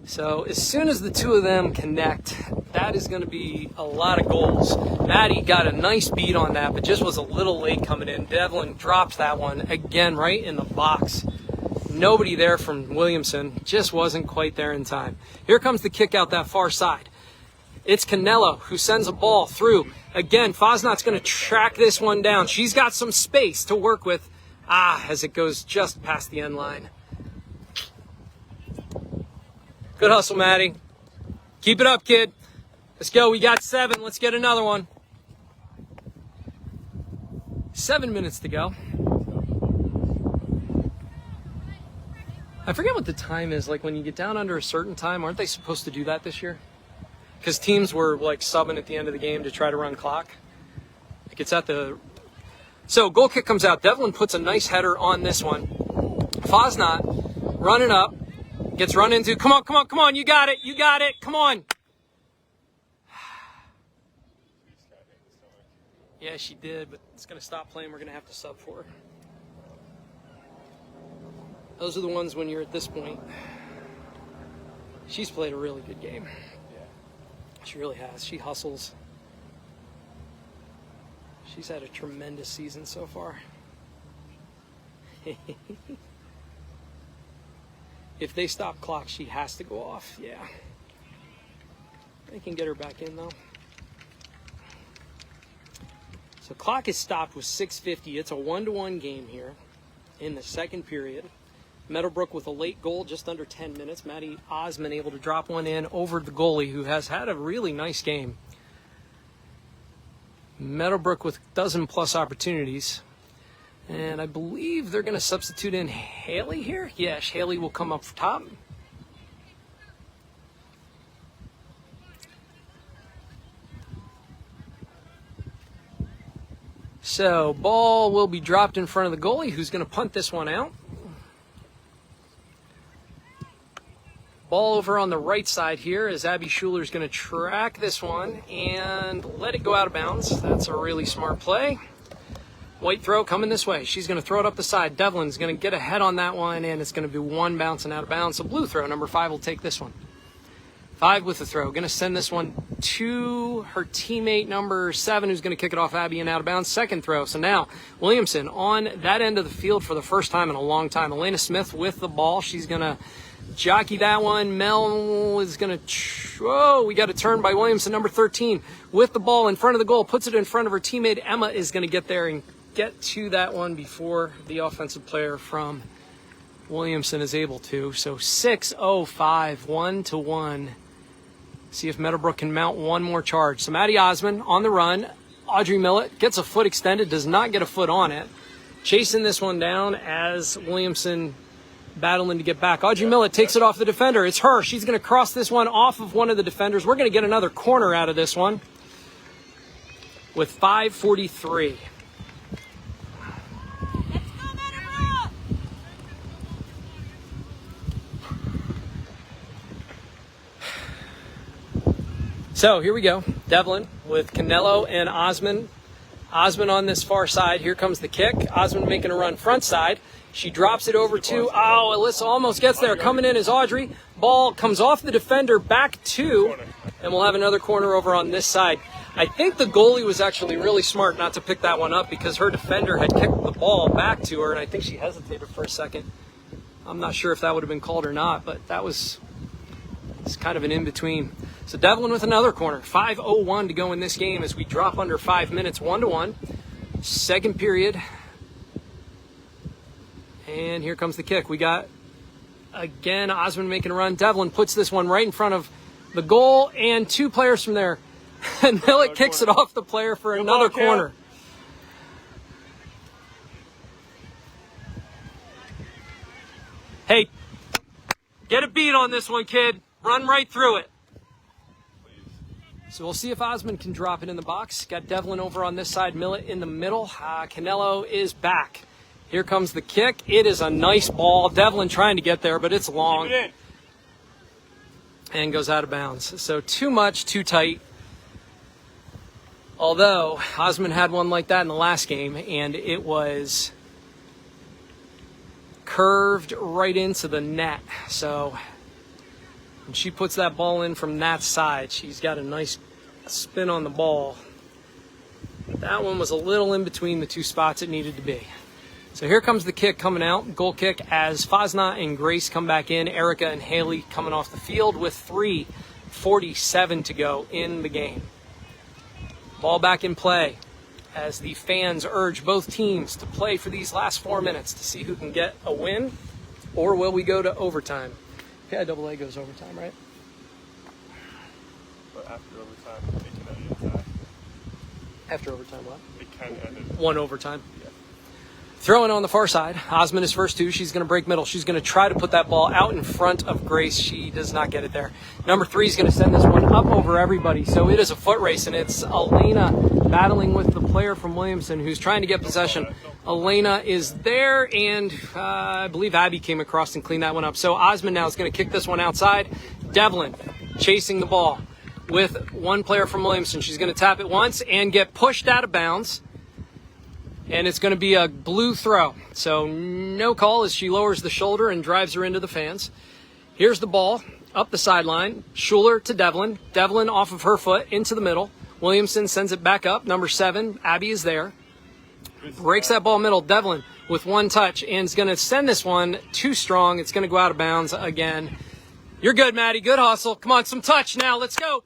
So as soon as the two of them connect, that is going to be a lot of goals. Maddie got a nice beat on that, but just was a little late coming in. Devlin drops that one again right in the box. Nobody there from Williamson, just wasn't quite there in time. Here comes the kick out that far side. It's Canelo who sends a ball through. Again, Fosnot's going to track this one down. She's got some space to work with. As it goes just past the end line. Good hustle, Maddie. Keep it up, kid. Let's go. We got 7. Let's get another one. 7 minutes to go. I forget what the time is. Like when you get down under a certain time, aren't they supposed to do that this year? Because teams were like subbing at the end of the game to try to run clock. Like it's at the... So goal kick comes out. Devlin puts a nice header on this one. Fosnot running up. Gets run into. Come on, come on, come on. You got it. You got it. Come on. Yeah, she did, but it's going to stop playing. We're going to have to sub for her. Those are the ones when you're at this point. She's played a really good game. Yeah. She really has. She hustles. She's had a tremendous season so far. If they stop clock, she has to go off. Yeah. They can get her back in, though. So clock is stopped with 6:50. It's a 1-1 game here in the second period. Meadowbrook with a late goal, just under 10 minutes. Maddie Osman able to drop one in over the goalie, who has had a really nice game. Meadowbrook with dozen-plus opportunities. And I believe they're going to substitute in Haley here. Yes, Haley will come up top. So, ball will be dropped in front of the goalie, who's going to punt this one out. Ball over on the right side here as Abby Schuler's going to track this one and let it go out of bounds. That's a really smart play. White throw coming this way. She's going to throw it up the side. Devlin's going to get ahead on that one, and it's going to be one bouncing out of bounds. So blue throw, number 5 will take this one. 5 with the throw. Going to send this one to her teammate, number 7, who's going to kick it off Abby and out of bounds. Second throw. So now Williamson on that end of the field for the first time in a long time. Elena Smith with the ball. She's going to jockey that one. Mel is going to... Whoa, we got a turn by Williamson, number 13, with the ball in front of the goal. Puts it in front of her teammate. Emma is going to get there and get to that one before the offensive player from Williamson is able to. So 6:05, 1-1. See if Meadowbrook can mount one more charge. So Maddie Osman on the run. Audrey Millett gets a foot extended, does not get a foot on it. Chasing this one down as Williamson battling to get back. Audrey Millett takes it off the defender. It's her. She's going to cross this one off of one of the defenders. We're going to get another corner out of this one with 5:43. So here we go. Devlin with Canelo and Osman. Osman on this far side. Here comes the kick. Osman making a run front side. She drops it over to, Alyssa almost gets there. Coming in is Audrey. Ball comes off the defender back to, and we'll have another corner over on this side. I think the goalie was actually really smart not to pick that one up because her defender had kicked the ball back to her, and I think she hesitated for a second. I'm not sure if that would have been called or not, but that was it's kind of an in-between. So Devlin with another corner. 5:01 to go in this game as we drop under 5 minutes, 1-1. Second period. And here comes the kick. We got, again, Osman making a run. Devlin puts this one right in front of the goal and 2 players from there. And Millett kicks it off the player for another corner. Hey, get a beat on this one, kid. Run right through it. So we'll see if Osman can drop it in the box. Got Devlin over on this side, Millett in the middle. Canelo is back. Here comes the kick. It is a nice ball. Devlin trying to get there, but it's long. Keep it in. And goes out of bounds. So too much, too tight. Although Osman had one like that in the last game, and it was curved right into the net. So And she puts that ball in from that side. She's got a nice spin on the ball. That one was a little in between the two spots it needed to be. So here comes the kick coming out, goal kick, as Fosnot and Grace come back in. Erica and Haley coming off the field with 3:47 to go in the game. Ball back in play as the fans urge both teams to play for these last 4 minutes to see who can get a win, or will we go to overtime? PIAA goes overtime, right? But after overtime, it can end in tie. After overtime, what? It can end in One overtime. Yeah. Throwing on the far side. Osmond is first two. She's going to break middle. She's going to try to put that ball out in front of Grace. She does not get it there. Number 3 is going to send this one up over everybody. So it is a foot race, and it's Elena battling with the player from Williamson who's trying to get possession. Elena is there, and I believe Abby came across and cleaned that one up. So Osmond now is going to kick this one outside. Devlin chasing the ball with one player from Williamson. She's going to tap it once and get pushed out of bounds. And it's going to be a blue throw. So no call as she lowers the shoulder and drives her into the fans. Here's the ball up the sideline. Schuler to Devlin. Devlin off of her foot into the middle. Williamson sends it back up. Number 7, Abby is there. Breaks that ball middle. Devlin with one touch and is going to send this one too strong. It's going to go out of bounds again. You're good, Maddie. Good hustle. Come on, some touch now. Let's go.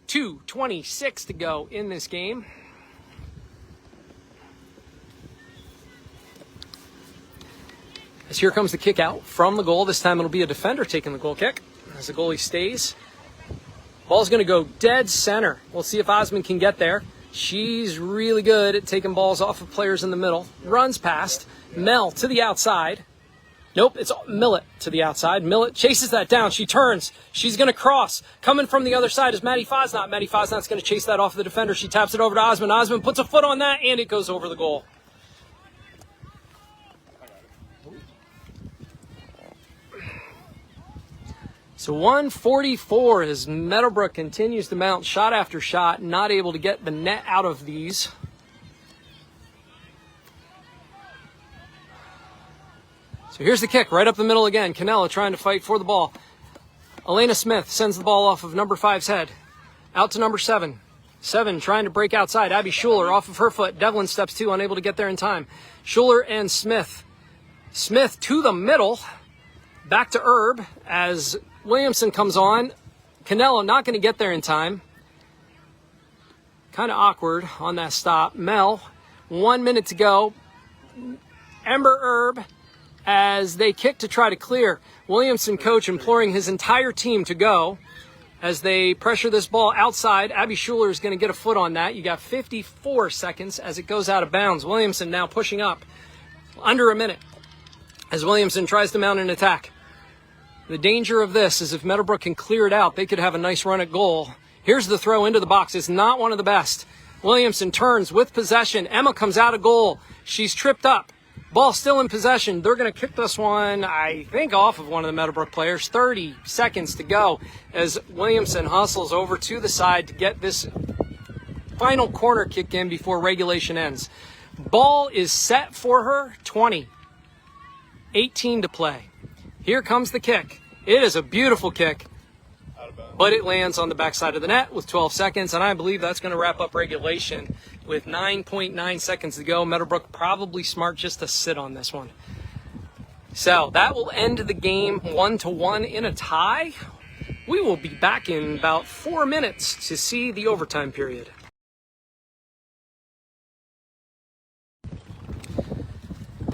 2:26 to go in this game. As here comes the kick out from the goal. This time it'll be a defender taking the goal kick as the goalie stays. Ball's going to go dead center. We'll see if Osmond can get there. She's really good at taking balls off of players in the middle. Runs past. Mel to the outside. Nope, it's Millet to the outside. Millet chases that down. She turns. She's going to cross. Coming from the other side is Maddie Fosnot. Maddie Fosnot's going to chase that off the defender. She taps it over to Osmond. Osmond puts a foot on that, and it goes over the goal. So 144 as Meadowbrook continues to mount shot after shot, not able to get the net out of these. So here's the kick right up the middle again. Canella trying to fight for the ball. Elena Smith sends the ball off of number 5's head. Out to number 7. 7 trying to break outside. Abby Schuler off of her foot. Devlin steps 2, unable to get there in time. Schuler and Smith. Smith to the middle. Back to Herb as Williamson comes on. Canella not going to get there in time. Kind of awkward on that stop. Mel, 1 minute to go. Ember Herb as they kick to try to clear. Williamson coach imploring his entire team to go as they pressure this ball outside. Abby Schuler is going to get a foot on that. You got 54 seconds as it goes out of bounds. Williamson now pushing up under a minute as Williamson tries to mount an attack. The danger of this is if Meadowbrook can clear it out, they could have a nice run at goal. Here's the throw into the box. It's not one of the best. Williamson turns with possession. Emma comes out of goal. She's tripped up. Ball still in possession. They're going to kick this one, I think, off of one of the Meadowbrook players. 30 seconds to go as Williamson hustles over to the side to get this final corner kick in before regulation ends. Ball is set for her. 20. 18 to play. Here comes the kick. It is a beautiful kick, but it lands on the backside of the net with 12 seconds, and I believe that's going to wrap up regulation with 9.9 seconds to go. Meadowbrook probably smart just to sit on this one. So that will end the game 1-1 in a tie. We will be back in about 4 minutes to see the overtime period.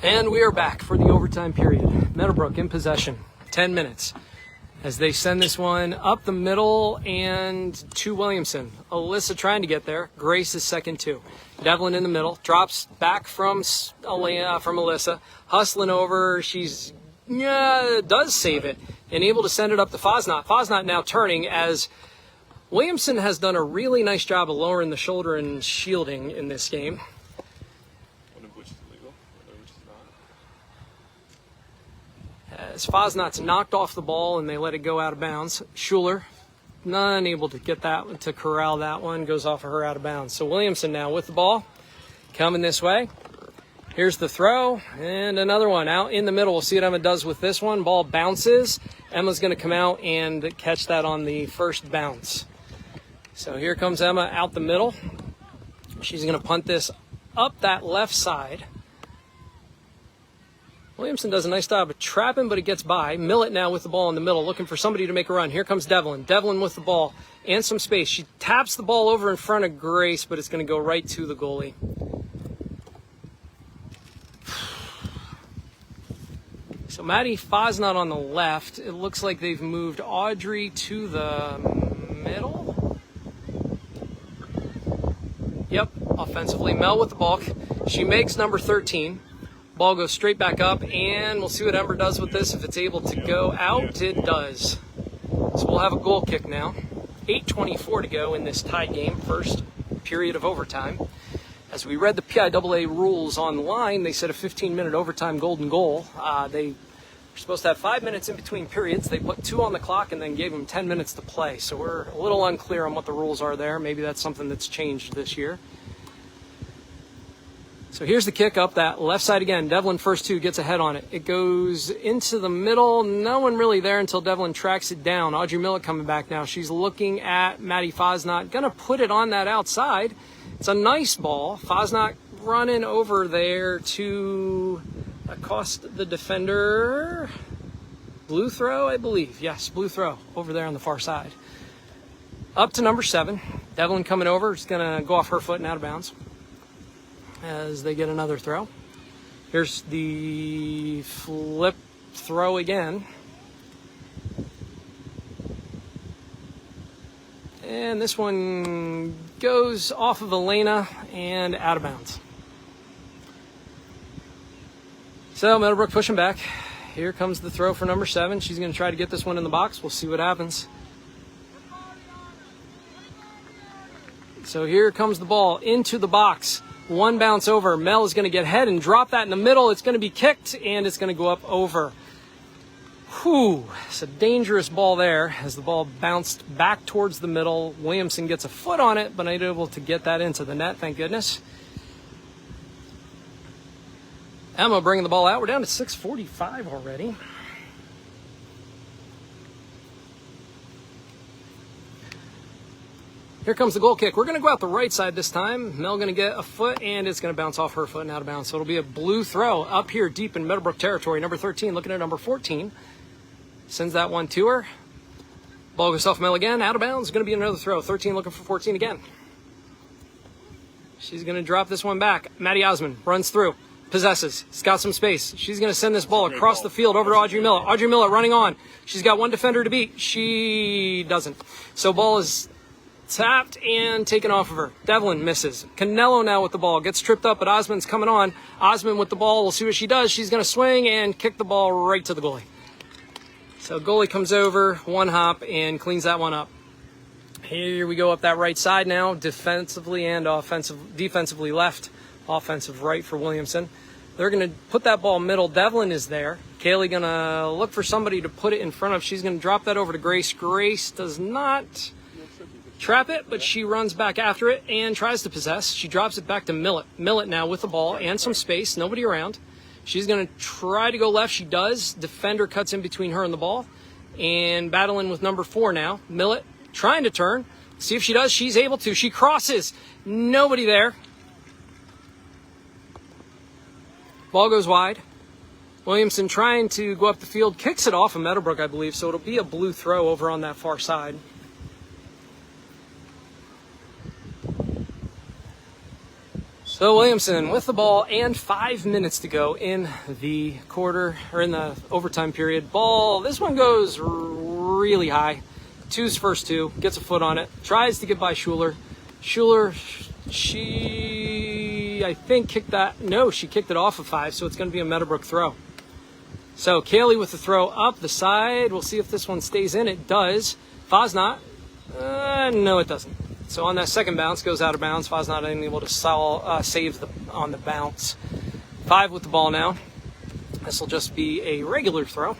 And we are back for the overtime period. Meadowbrook in possession, 10 minutes. As they send this one up the middle and to Williamson. Alyssa trying to get there. Grace is second too. Devlin in the middle. Drops back from Alyssa. Hustling over. She's does save it. And able to send it up to Fosnot. Fosnot now turning as Williamson has done a really nice job of lowering the shoulder and shielding in this game. As Fosnot's knocked off the ball and they let it go out of bounds. Schuler, unable to get that, to corral that one, goes off of her out of bounds. So Williamson now with the ball, coming this way. Here's the throw, and another one out in the middle. We'll see what Emma does with this one. Ball bounces. Emma's going to come out and catch that on the first bounce. So here comes Emma out the middle. She's going to punt this up that left side. Williamson does a nice job of trapping, but it gets by. Millett now with the ball in the middle, looking for somebody to make a run. Here comes Devlin. Devlin with the ball and some space. She taps the ball over in front of Grace, but it's going to go right to the goalie. So Maddie Fosnot on the left. It looks like they've moved Audrey to the middle. Yep, offensively. Mel with the ball. She makes number 13. Ball goes straight back up, and we'll see what Ember does with this. If it's able to go out, it does. So we'll have a goal kick now. 8:24 to go in this tie game, first period of overtime. As we read the PIAA rules online, they said a 15-minute overtime golden goal. They were supposed to have 5 minutes in between periods. They put 2 on the clock and then gave them 10 minutes to play. So we're a little unclear on what the rules are there. Maybe that's something that's changed this year. So here's the kick up that left side again. Devlin first 2 gets ahead on it. It goes into the middle. No one really there until Devlin tracks it down. Audrey Millett coming back now. She's looking at Maddie Fosnot. Going to put it on that outside. It's a nice ball. Fosnot running over there to accost the defender. Blue throw, I believe. Yes, blue throw over there on the far side. Up to number 7. Devlin coming over. It's going to go off her foot and out of bounds as they get another throw. Here's the flip throw again. And this one goes off of Elena and out of bounds. So Meadowbrook pushing back. Here comes the throw for number 7. She's going to try to get this one in the box. We'll see what happens. So here comes the ball into the box. One bounce over. Mel is going to get ahead and drop that in the middle. It's going to be kicked, and it's going to go up over. Whew. It's a dangerous ball there as the ball bounced back towards the middle. Williamson gets a foot on it, but not able to get that into the net, thank goodness. Emma bringing the ball out. We're down to 6:45 already. Here comes the goal kick. We're going to go out the right side this time. Mel going to get a foot, and it's going to bounce off her foot and out of bounds. So it'll be a blue throw up here deep in Meadowbrook territory. Number 13 looking at number 14. Sends that one to her. Ball goes off Mel again. Out of bounds. Going to be another throw. 13 looking for 14 again. She's going to drop this one back. Maddie Osmond runs through. Possesses. She's got some space. She's going to send this ball across the field over to Audrey Millett. Audrey Millett running on. She's got one defender to beat. She doesn't. So ball is tapped and taken off of her. Devlin misses. Canelo now with the ball. Gets tripped up, but Osmond's coming on. Osmond with the ball. We'll see what she does. She's going to swing and kick the ball right to the goalie. So goalie comes over, one hop, and cleans that one up. Here we go up that right side now. Defensively and defensively left. Offensive right for Williamson. They're going to put that ball middle. Devlin is there. Kaylee going to look for somebody to put it in front of. She's going to drop that over to Grace. Grace does not trap it, but she runs back after it and tries to possess. She drops it back to Millett. Millett now with the ball and some space. Nobody around. She's going to try to go left. She does. Defender cuts in between her and the ball. And battling with number 4 now. Millett trying to turn. See if she does. She's able to. She crosses. Nobody there. Ball goes wide. Williamson trying to go up the field. Kicks it off of Meadowbrook, I believe. So it'll be a blue throw over on that far side. So Williamson with the ball and 5 minutes to go in the quarter, or in the overtime period. Ball, this one goes really high. 2's first 2, gets a foot on it, tries to get by Schuler. Schuler, I think kicked that, no, she kicked it off of 5, so it's going to be a Meadowbrook throw. So Kaylee with the throw up the side. We'll see if this one stays in. It does. Fosnot, no it doesn't. So on that second bounce, goes out of bounds. Fosnot unable to save on the bounce. 5 with the ball now. This will just be a regular throw.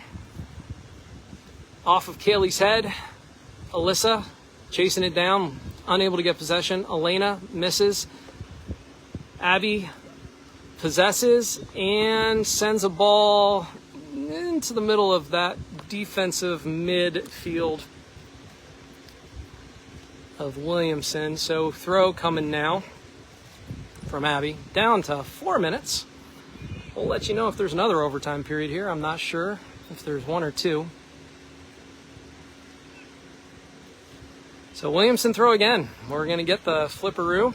Off of Kaylee's head. Alyssa chasing it down, unable to get possession. Elena misses. Abby possesses and sends a ball into the middle of that defensive midfield of Williamson. So throw coming now from Abby. Down to 4 minutes. We'll let you know if there's another overtime period here. I'm not sure if there's one or two. So Williamson throw again. We're going to get the flipperoo.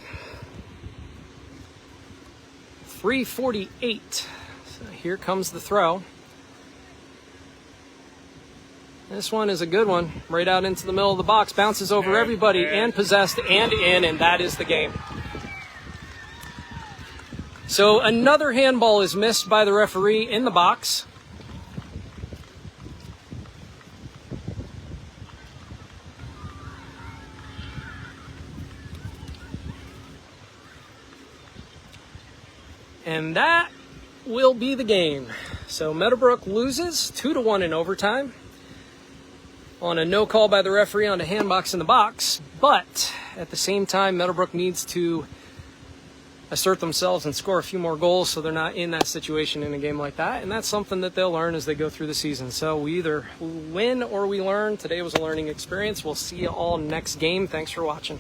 3:48. So here comes the throw. This one is a good one. Right out into the middle of the box. Bounces over everybody and possessed and in, and that is the game. So another handball is missed by the referee in the box. And that will be the game. So Meadowbrook loses 2-1 in overtime on a no call by the referee on a handbox in the box. But at the same time, Meadowbrook needs to assert themselves and score a few more goals so they're not in that situation in a game like that. And that's something that they'll learn as they go through the season. So we either win or we learn. Today was a learning experience. We'll see you all next game. Thanks for watching.